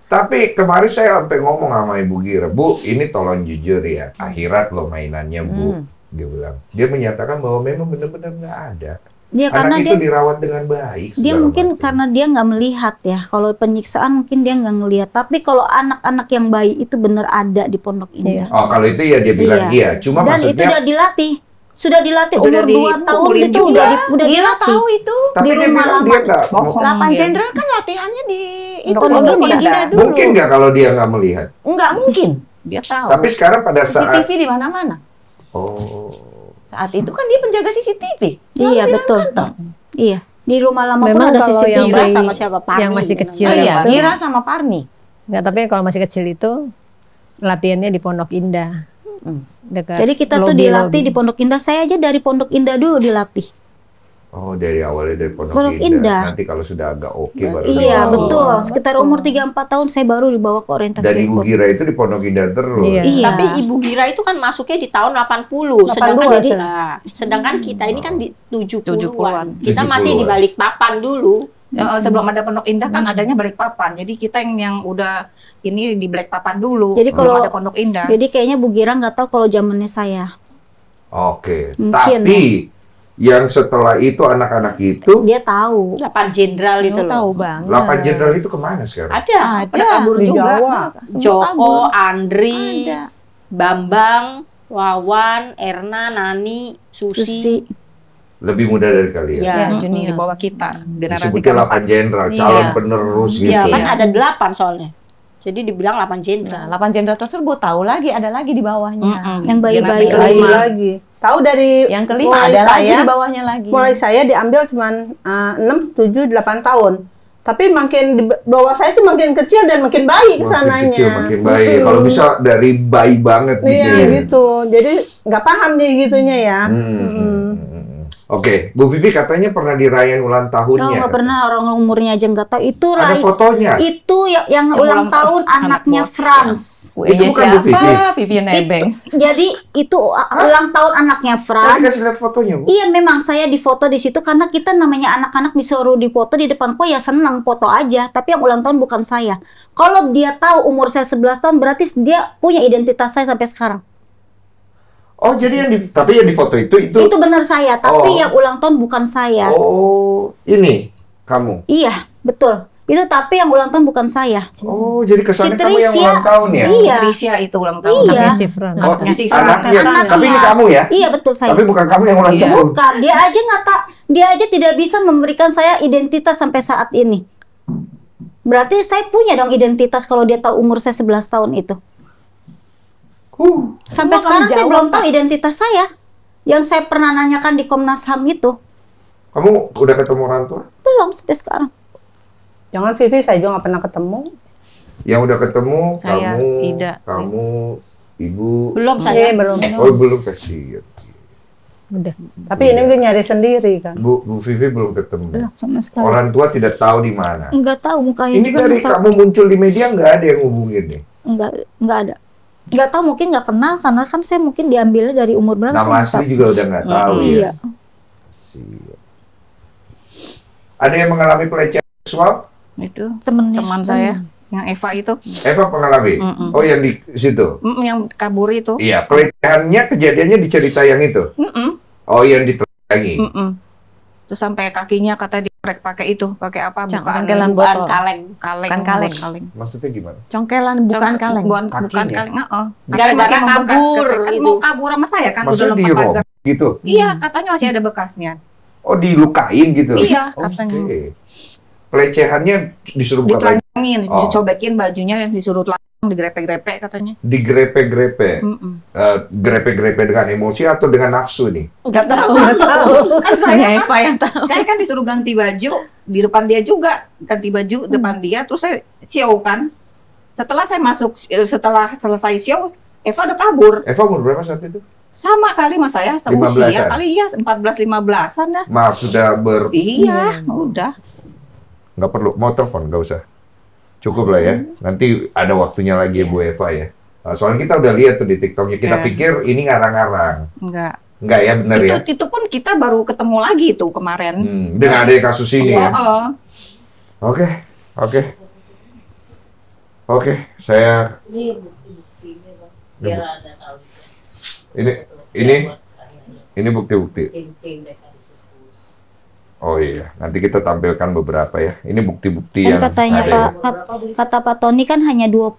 Tapi kemarin saya sampai ngomong sama Ibu Gira, Bu, ini tolong jujur ya, akhirat loh mainannya Bu. Dia bilang, dia menyatakan bahwa memang benar-benar nggak ada. Dia karena Anak dia itu dirawat dengan baik. dia segala mungkin macam. karena dia nggak melihat ya. Kalau penyiksaan mungkin dia nggak ngelihat. Tapi kalau anak-anak yang bayi itu benar ada di Pondok Indah. Oh, kalau itu ya dia bilang iya. Cuma Dan itu maksudnya, udah dilatih. Sudah dilatih Udah umur 2 tahun dipukulin itu juga. udah Gira dilatih. tahu itu. tapi di dia rumah bilang lama. dia nggak. Bohong. 8 dia. jenderal kan latihannya di itu Pondok Pondok Indah. Indah dulu. Mungkin nggak kalau dia nggak melihat. Enggak mungkin. Dia tahu. Tapi sekarang pada saat, CCTV di mana-mana. oh, Saat itu kan dia penjaga CCTV. Iya, betul. Iya. Di rumah lama Memang pun ada kalau CCTV. yang Gira bayi- sama siapa? Parmi. yang masih kecil Oh iya, itu. Gira sama Parni. Enggak, tapi kalau masih kecil itu latihannya di Pondok Indah. Dekat Jadi kita tuh lobby-lobby. dilatih di Pondok Indah. Saya aja dari Pondok Indah dulu dilatih. oh dari awalnya dari Pondok Pondok Indah. Indah. Nanti kalau sudah agak oke baru. Iya, dibawa. betul. Sekitar umur 3-4 tahun saya baru dibawa ke orientasi. Dan Ibu kos. Gira itu di Pondok Indah terus. Iya. Iya. Tapi Ibu Gira itu kan masuknya di tahun 80, sedangkan 82, sedangkan kita ini kan di 70-an. 70-an. Kita masih di 70-an. Balikpapan dulu. Sebelum ada Pondok Indah kan adanya Balikpapan. Jadi kita yang udah ini di Balikpapan dulu. Jadi Belum kalau- ada Pondok Indah. Jadi kayaknya Bu Gira nggak tahu kalau zamannya saya. Oke. Mungkin, Tapi yang setelah itu anak-anak itu Dia tahu. 8 jenderal itu Lo loh. tahu banget. 8 jenderal itu kemana sekarang? Ada. Pada kabur Di juga. Jawa. Semua Joko, kabur. Andri, Ada. Bambang, Wawan, Erna, Nani, Susi. Lebih muda dari kalian. Ya, Di junior. bawah kita. Generasi Disebutnya 8 keempat. jenderal, Iya. calon penerus gitu. Ya, kan Iya. ada 8 soalnya. Jadi dibilang 8 Nah, jenderal. 8 jenderal tersebut tahu lagi ada lagi di bawahnya. Yang bayi-bayi Generasi Lagi kelima. lagi. Tahu dari Yang kelima mulai ada lagi saya, di bawahnya lagi. mulai saya diambil cuman 6, 7, 8 tahun. Tapi makin di bawah saya tuh makin kecil dan makin bayi kesananya. Makin kecil, makin baik. Kalau bisa dari bayi banget gitu. Iya ya. gitu. Jadi nggak paham dia gitunya ya. Oke, Bu Vivi katanya pernah dirayain ulang Kalau tahunnya. nggak pernah orang umurnya aja nggak tahu. Itu Ada fotonya. itu yang Yang ulang ulang tahun tahun anaknya anak Franz. Itu bukan Bu Vivi. Vivian Ebeng. Jadi itu ulang tahun anaknya Saya Franz. dikasih lihat fotonya, Bu. Iya memang saya difoto di situ karena kita namanya anak-anak disuruh difoto di depanku ya senang foto aja. Tapi yang ulang tahun bukan saya. Kalau dia tahu umur saya 11 tahun berarti dia punya identitas saya sampai sekarang. Oh, jadi tapi yang di foto itu Itu benar saya, tapi Oh. yang ulang tahun bukan saya. Oh, ini kamu. Iya, betul. Itu tapi yang ulang tahun bukan saya. Oh, jadi kesannya Si kamu yang Tricia. ulang tahun ya? Iya. Trisia itu ulang tahun. Iya. Anaknya si Fran. Oh, Anaknya si Fran. anaknya. Anaknya. Tapi ini kamu ya? Iya betul saya. Tapi bukan kamu yang ulang Iya. tahun. Bukan, dia aja tidak bisa memberikan saya identitas sampai saat ini. Berarti saya punya dong identitas kalau dia tahu umur saya 11 tahun itu. Sampai Kamu sekarang akan saya jawab, belum tahu identitas saya. Yang saya pernah nanyakan di Komnas HAM itu. Kamu udah ketemu orang tua? Belum sampai sekarang. Jangan Vivi, saya juga nggak pernah ketemu. Yang udah ketemu Saya, kamu, Ida. kamu, ibu. Belum Iya, saya. belum. Oh, belum kasihan. Udah. Tapi ini udah nyari sendiri kan. Bu Vivi belum ketemu. Belum sama sekali. Orang tua tidak tahu di mana. Enggak tahu mukanya Ini juga dari nggak tahu. kamu muncul di media nggak ada yang hubungin nih. Enggak ada. Enggak tahu, mungkin nggak kenal karena kan saya mungkin diambilnya dari umur berapa saya Nama nggak tahu. asli juga udah nggak tahu ya. Iya. Kasihan. Ada yang mengalami pelecehan seksual? Itu Temennya. teman saya yang Eva itu. Eva mengalami. Mm-mm. Oh, yang di situ. Yang kabur itu. Iya, pelecehannya kejadiannya di cerita yang itu. Mm-mm. Oh, yang ditelanjangi. Mm-mm. Terus sampai kakinya kata dikorek pakai itu, pakai apa? Cangkelan Bukan botol. kaleng. kaleng. Bukan kaleng. kaleng. Maksudnya gimana? Congkelan bukan kaleng. Bukan Kakinya. kaleng. Heeh. Gara-gara Masih membekas kabur, kan gitu. mau kabur sama saya kan Maksudnya udah di lompat pagar. gitu? Iya, katanya masih ada bekasnya. Oh, dilukain gitu? Iya, Oke. katanya. Pelecehannya disuruh buka baju, Ditelanjangin, Oh. dicobekin bajunya dan disuruh telanjang, digrepe-grepe katanya. digrepe-grepe. Mm-mm. Grepe-grepe dengan emosi atau dengan nafsu nih? Enggak tahu. Kan Hanya saya Eva yang tahu. saya kan disuruh ganti baju di depan dia juga, ganti baju depan dia, terus saya show kan. Setelah saya masuk, setelah selesai show, Eva udah kabur. Eva umur berapa saat itu? Sama kali mas saya, 15-an. seusia kali ya, 14-15an ya. Maaf, sudah Iya, udah. nggak perlu, mau telepon, nggak usah. Cukup lah ya, nanti ada waktunya lagi ya Bu Eva ya. Soalnya kita udah lihat tuh di TikToknya, kita Iya. pikir ini ngarang-ngarang. Enggak. Nggak ya, benar ya? Itu pun kita baru ketemu lagi tuh kemarin. Dengan ada kasus ini ya. Oh, Oke, oke. Oke, saya... Ini bukti-bukti. Oh iya, nanti kita tampilkan beberapa ya. Ini bukti-bukti Kan yang katanya ada ya. kata Pak Tony kan hanya 20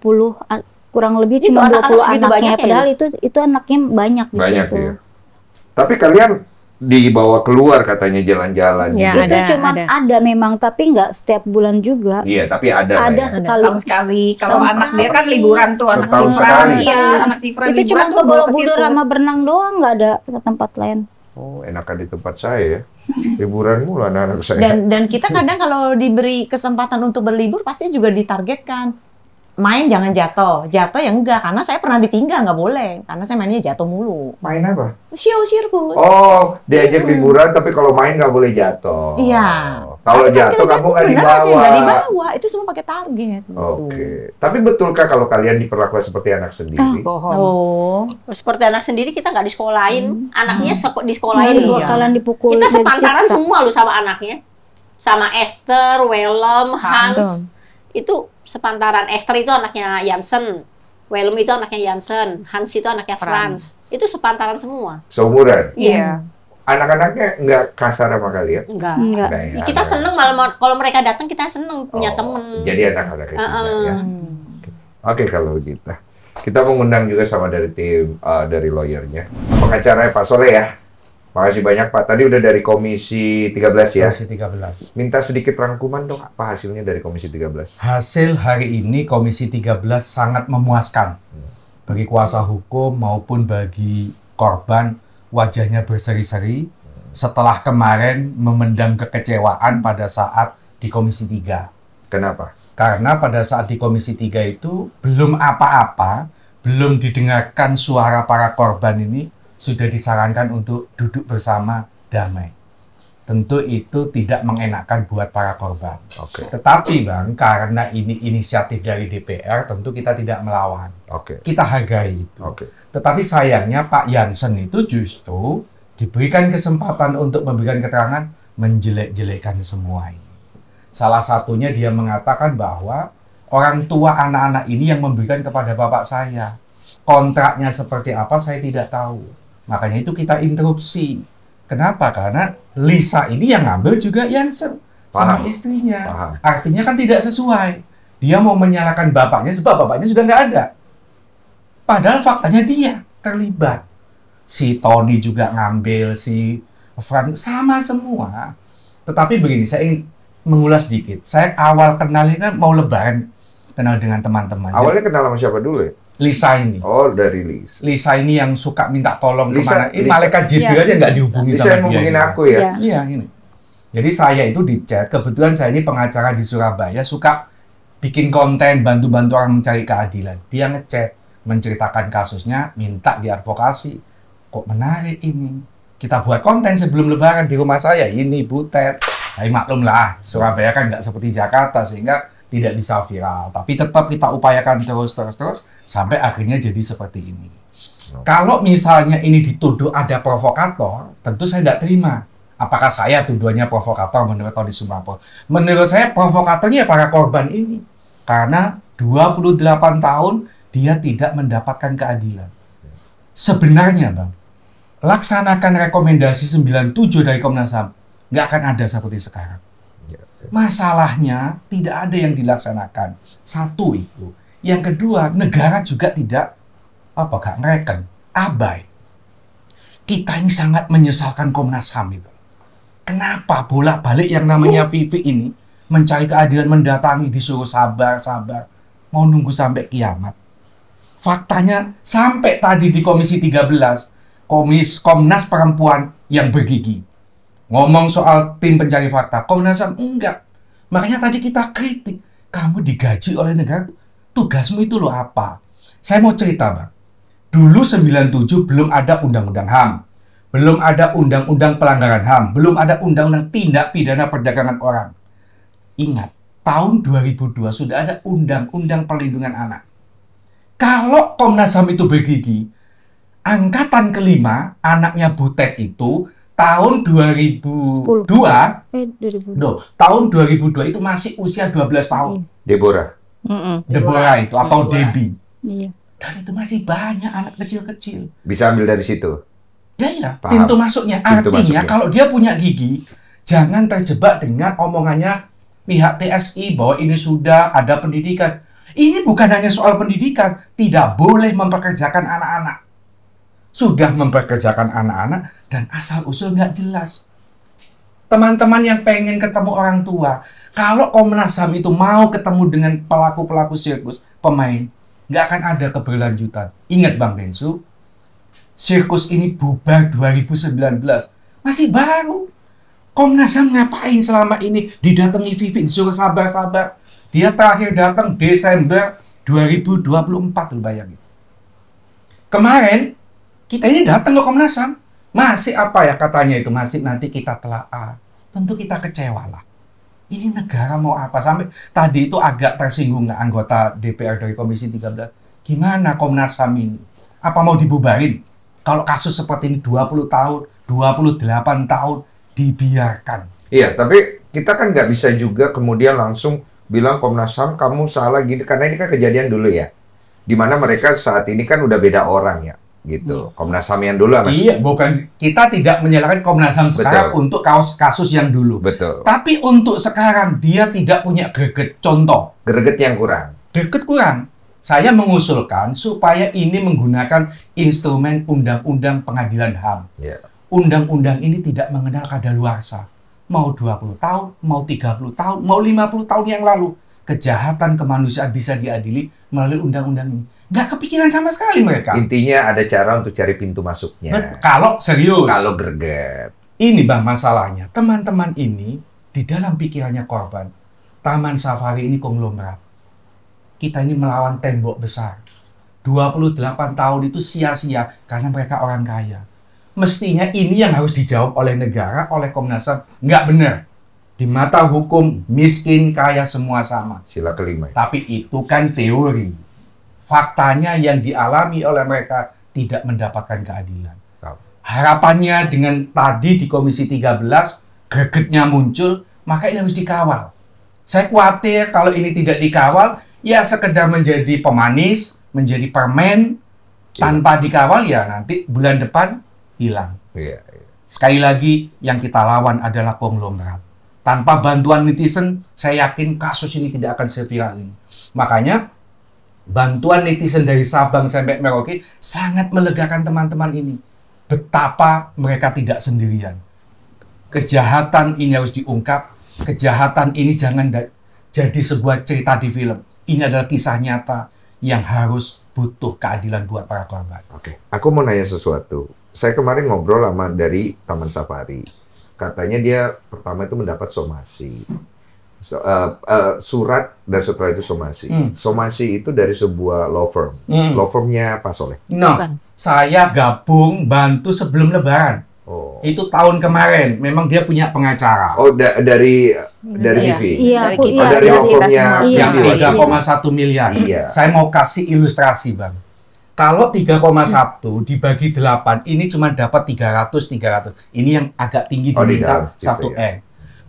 kurang lebih Itu cuma anak-anak 20 segitu anaknya, banyaknya padahal itu anaknya banyak di Banyak situ. ya. Tapi kalian dibawa keluar katanya jalan-jalan. Ya, gitu. Itu cuma ada. ada memang, tapi nggak setiap bulan juga. Iya, tapi ada lah Ada ya. sekali. setahun sekali. Kalau Setahun anak sekali. dia kan liburan tuh, anak Setahun si Fran. sekali. Iya, anak si Fran Itu cuma liburan ke tuh bawa Borobudur sirkus. sama berenang doang, nggak ada ke tempat lain. Oh, enakan di tempat saya ya. Liburan mulu anak-anak saya. Dan kita kadang kalau diberi kesempatan untuk berlibur pasti juga ditargetkan. Main jangan jatuh. Jatuh ya enggak, karena saya pernah ditinggal nggak boleh. Karena saya mainnya jatuh mulu. Main apa? Show sirkus. Oh, diajak liburan tapi kalau main nggak boleh jatuh. Iya. Kalau Tapi jatuh kamu nggak beneran saya dibawa. nggak dibawa. Itu semua pakai target. gitu. Oke. Tapi betulkah kalau kalian diperlakukan seperti anak sendiri? Bohong. Oh. Seperti anak sendiri kita nggak disekolahin, anaknya di Kalian sekolahin. kalian dipukul. Kita dan sepantaran disiksa. semua lu sama anaknya. Sama Esther, Willem, Hans. Itu sepantaran. Esther itu anaknya Jansen. Willem itu anaknya Jansen. Hans itu anaknya Franz. Itu sepantaran semua. Seumuran. Iya. Anak-anaknya nggak kasar sama kalian? Enggak. Enggak. Nggak ya, Kita anak- seneng malah kalau mereka datang kita seneng punya Oh, temen. Jadi anak-anak itu ya. Oke, kalau gitu. Kita mengundang juga sama dari tim, dari lawyernya. Pengacaranya Pak Soleh ya. Makasih banyak Pak. Tadi udah dari Komisi 13 ya. Komisi 13. Minta sedikit rangkuman dong, apa hasilnya dari Komisi 13? Hasil hari ini Komisi 13 sangat memuaskan. Bagi kuasa hukum maupun bagi korban, wajahnya berseri-seri setelah kemarin memendam kekecewaan pada saat di Komisi 3. Kenapa? Karena pada saat di Komisi 3 itu belum apa-apa, belum didengarkan suara para korban ini, sudah disarankan untuk duduk bersama damai. Tentu itu tidak mengenakan buat para korban. Oke. Tetapi Bang, karena ini inisiatif dari DPR, tentu kita tidak melawan. Oke. Kita hargai itu. Oke. Tetapi sayangnya Pak Jansen itu justru diberikan kesempatan untuk memberikan keterangan menjelek-jelekan semua ini. Salah satunya dia mengatakan bahwa orang tua anak-anak ini yang memberikan kepada bapak saya. Kontraknya seperti apa saya tidak tahu. Makanya itu kita interupsi. Kenapa? Karena Lisa ini yang ngambil juga Jansen sama istrinya. Paham. Artinya kan tidak sesuai. Dia mau menyalahkan bapaknya sebab bapaknya sudah nggak ada. Padahal faktanya dia terlibat. Si Tony juga ngambil, si Frank, sama semua. Tetapi begini, saya ingin mengulas sedikit. Saya awal kenal ini kan mau lebaran, kenal dengan teman-teman. Awalnya kenal sama siapa dulu ya? Lisa ini. Oh, dari Lisa. Lisa ini yang suka minta tolong Lisa- kemana. Ini Lisa- malaikat Jibril aja nggak dihubungi Lisa sama yang dia. ngomongin gitu. aku ya? Iya. Iya, ini. Jadi saya itu di chat, kebetulan saya ini pengacara di Surabaya, suka bikin konten, bantu-bantu orang mencari keadilan. Dia ngechat, menceritakan kasusnya, minta diadvokasi. Kok menarik ini? Kita buat konten sebelum lebaran di rumah saya, ini butet. Tapi maklum lah, Surabaya kan nggak seperti Jakarta, sehingga tidak bisa viral. Tapi tetap kita upayakan terus, sampai akhirnya jadi seperti ini. Kalau misalnya ini dituduh ada provokator, tentu saya tidak terima. Apakah saya tuduhannya provokator menurut Tony Sumapro? Menurut saya provokatornya para korban ini. Karena 28 tahun dia tidak mendapatkan keadilan. Sebenarnya Bang, laksanakan rekomendasi 97 dari Komnas HAM, nggak akan ada seperti sekarang. Masalahnya tidak ada yang dilaksanakan. Satu itu. Yang kedua, negara juga tidak nggak ngereken, abai. Kita ini sangat menyesalkan Komnas HAM itu. Kenapa bolak-balik yang namanya Vivi ini mencari keadilan, mendatangi, disuruh sabar, mau nunggu sampai kiamat. Faktanya sampai tadi di Komisi 13, Komnas Perempuan yang bergigi ngomong soal tim pencari fakta, Komnas HAM enggak. Makanya tadi kita kritik, kamu digaji oleh negara, tugasmu itu loh apa? Saya mau cerita Bang, dulu 97 belum ada Undang-Undang HAM, belum ada Undang-Undang Pelanggaran HAM, belum ada Undang-Undang Tindak Pidana Perdagangan Orang. Ingat, tahun 2002 sudah ada Undang-Undang Perlindungan Anak. Kalau Komnas HAM itu bergigi, angkatan kelima, anaknya Butet itu, tahun 2002, 2000. tahun 2002 itu masih usia 12 tahun. Deborah. Deborah itu, atau Debbie. Iya. Dan itu masih banyak anak kecil-kecil. Bisa ambil dari situ. Ya, Paham. pintu masuknya. Pintu Artinya masuknya. kalau dia punya gigi, jangan terjebak dengan omongannya pihak TSI bahwa ini sudah ada pendidikan. Ini bukan hanya soal pendidikan, tidak boleh mempekerjakan anak-anak. Sudah mempekerjakan anak-anak dan asal-usul nggak jelas. Teman-teman yang pengen ketemu orang tua, kalau Komnas HAM itu mau ketemu dengan pelaku-pelaku sirkus, pemain, nggak akan ada keberlanjutan. Ingat Bang Bensu, sirkus ini bubar 2019, masih baru. Komnas HAM ngapain selama ini? Didatangi Vivi, disuruh sabar-sabar. Dia terakhir datang Desember 2024, lu bayangin. Kemarin, kita ini datang ke Komnas HAM. Masih apa ya katanya itu? Masih nanti kita telaah. Tentu kita kecewa lah. Ini negara mau apa? Sampai tadi itu agak tersinggung nggak anggota DPR dari Komisi 13. Gimana Komnas HAM ini? Apa mau dibubarin? Kalau kasus seperti ini 20 tahun, 28 tahun dibiarkan. Iya, tapi kita kan nggak bisa juga kemudian langsung bilang Komnas HAM kamu salah gini, karena ini kan kejadian dulu ya. Dimana mereka saat ini kan udah beda orang ya, gitu. Komnas HAM yang dulu Mas. Iya, bukan, kita tidak menyalahkan Komnas HAM sekarang untuk kasus yang dulu. Betul. Tapi untuk sekarang dia tidak punya greget. Contoh, Greget yang kurang. greget kurang. Saya mengusulkan supaya ini menggunakan instrumen Undang-Undang Pengadilan HAM. Ya. Undang-undang ini tidak mengenal kadaluarsa. Mau 20 tahun, mau 30 tahun, mau 50 tahun yang lalu. Kejahatan kemanusiaan bisa diadili melalui undang-undang ini. Nggak kepikiran sama sekali mereka. Intinya ada cara untuk cari pintu masuknya. Kalau serius. Kalau greget. Ini Bang masalahnya. Teman-teman ini di dalam pikirannya korban. Taman Safari ini konglomerat. Kita ini melawan tembok besar. 28 tahun itu sia-sia karena mereka orang kaya. Mestinya ini yang harus dijawab oleh negara, oleh Komnas HAM. Nggak benar. Di mata hukum, miskin, kaya, semua sama. Sila kelima. Tapi itu kan teori. Faktanya yang dialami oleh mereka tidak mendapatkan keadilan. Harapannya dengan tadi di Komisi 13, gregetnya muncul, maka ini harus dikawal. Saya khawatir kalau ini tidak dikawal, ya sekedar menjadi pemanis, menjadi permen, tanpa dikawal ya nanti bulan depan hilang. Iya. Sekali lagi, yang kita lawan adalah konglomerat. Tanpa bantuan netizen, saya yakin kasus ini tidak akan seviral ini. Makanya, bantuan netizen dari Sabang sampai Merauke sangat melegakan teman-teman ini. Betapa mereka tidak sendirian. Kejahatan ini harus diungkap. Kejahatan ini jangan jadi sebuah cerita di film. Ini adalah kisah nyata yang harus butuh keadilan buat para korban. Oke, aku mau nanya sesuatu. Saya kemarin ngobrol sama dari Taman Safari. Katanya dia pertama itu mendapat somasi. Surat dan setelah itu somasi. Somasi itu dari sebuah law firm. Law firmnya Pak Soleh. No, saya gabung bantu sebelum Lebaran. Oh. Itu tahun kemarin. Memang dia punya pengacara. Oh, dari TV. Iya, Dari law firmnya Yang TV. 3,1 miliar. Iya. Saya mau kasih ilustrasi, Bang. Kalau 3,1 dibagi 8, ini cuma dapat 300. Ini yang agak tinggi diminta 1 M.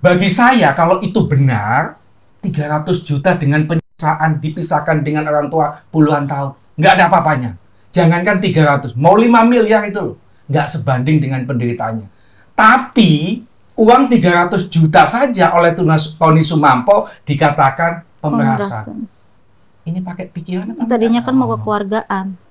Bagi saya, kalau itu benar, 300 juta dengan penyiksaan dipisahkan dengan orang tua puluhan tahun. Nggak ada apa-apanya. Jangankan 300, mau 5 miliar itu loh. Nggak sebanding dengan penderitaannya. Tapi, uang 300 juta saja oleh Tony Sumampo dikatakan pemerasan. Ini pakai pikiran apa? Tadinya kan mau kekeluargaan.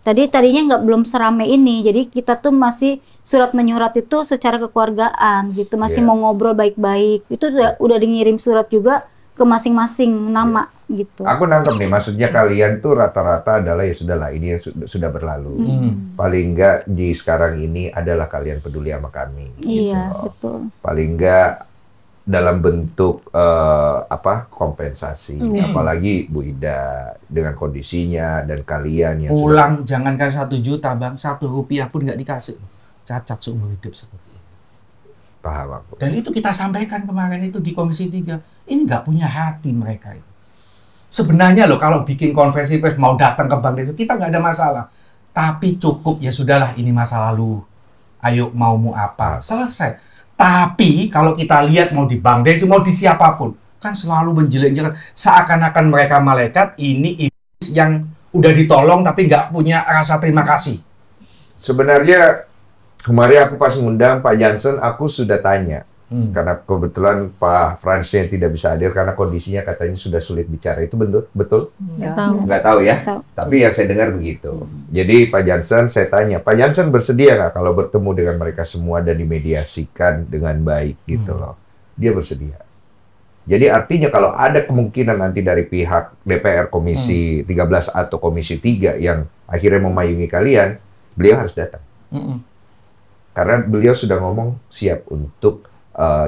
Tadinya belum seramai ini, jadi kita tuh masih surat menyurat itu secara kekeluargaan gitu, masih mau ngobrol baik-baik. Itu udah dingirim surat juga ke masing-masing nama gitu. Aku nangkep nih, maksudnya kalian tuh rata-rata adalah ya sudahlah, ini yang sudah berlalu. Paling enggak di sekarang ini adalah kalian peduli sama kami. Iya, gitu. betul. Paling enggak dalam bentuk kompensasi, apalagi Bu Ida dengan kondisinya dan kalian yang pulang jangankan 1 juta Bang, 1 rupiah pun nggak dikasih, cacat seumur hidup seperti itu. Paham aku. Dan itu kita sampaikan kemarin itu di Komisi 3, ini nggak punya hati mereka itu. Sebenarnya loh kalau bikin konversi pers mau datang ke bank itu kita nggak ada masalah, tapi cukup ya sudahlah ini masa lalu, ayo maumu apa selesai. Tapi kalau kita lihat mau di Bang Desu, mau di siapapun, kan selalu menjelek-jelekan. Seakan-akan mereka malaikat, ini iblis yang udah ditolong tapi nggak punya rasa terima kasih. Sebenarnya kemarin aku pas ngundang Pak Jansen, aku sudah tanya. Karena kebetulan Pak Fransnya tidak bisa hadir karena kondisinya katanya sudah sulit bicara. Itu betul? Nggak tahu ya? Tapi yang saya dengar begitu. Jadi Pak Jansen, saya tanya, Pak Jansen bersedia nggak kalau bertemu dengan mereka semua dan dimediasikan dengan baik gitu loh? Dia bersedia. Jadi artinya kalau ada kemungkinan nanti dari pihak DPR Komisi 13 atau Komisi 3 yang akhirnya memayungi kalian, beliau harus datang. Karena beliau sudah ngomong siap untuk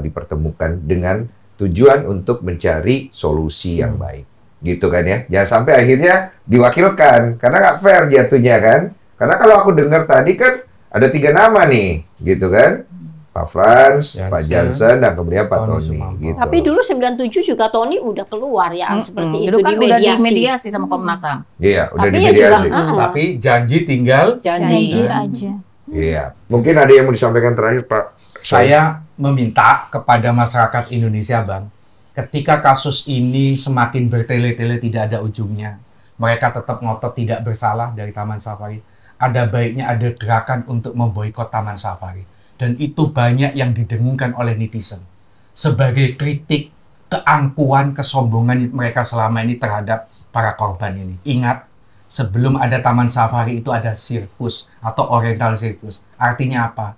dipertemukan dengan tujuan untuk mencari solusi yang baik. Gitu kan ya. Jangan sampai akhirnya diwakilkan. Karena nggak fair jatuhnya kan. Karena kalau aku dengar tadi kan ada 3 nama nih. Gitu kan. Pak Frans, Pak Jansen, dan kemudian Pak Tony. Gitu. Tapi dulu 97 juga Tony udah keluar ya seperti itu kan di udah mediasi. dimediasi sama Komnas HAM. Iya, udah Tapi dimediasi. Tapi janji tinggal Janji aja. Iya. Mungkin ada yang mau disampaikan terakhir, Pak? Saya meminta kepada masyarakat Indonesia, Bang, ketika kasus ini semakin bertele-tele tidak ada ujungnya, mereka tetap ngotot tidak bersalah dari Taman Safari, ada baiknya ada gerakan untuk memboikot Taman Safari. Dan itu banyak yang didengungkan oleh netizen. Sebagai kritik keangkuhan, kesombongan mereka selama ini terhadap para korban ini. Ingat, sebelum ada taman safari itu ada sirkus atau oriental sirkus. Artinya apa?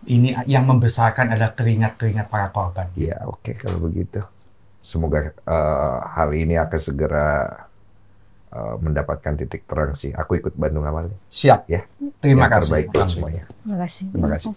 Ini yang membesarkan adalah keringat-keringat para korban. Ya, oke kalau begitu. Semoga hal ini akan segera mendapatkan titik terang sih. Aku ikut bantu ngamalnya. Siap. Ya. Terima Yang kasih. terbaik buat semuanya. Terima kasih. Terima kasih.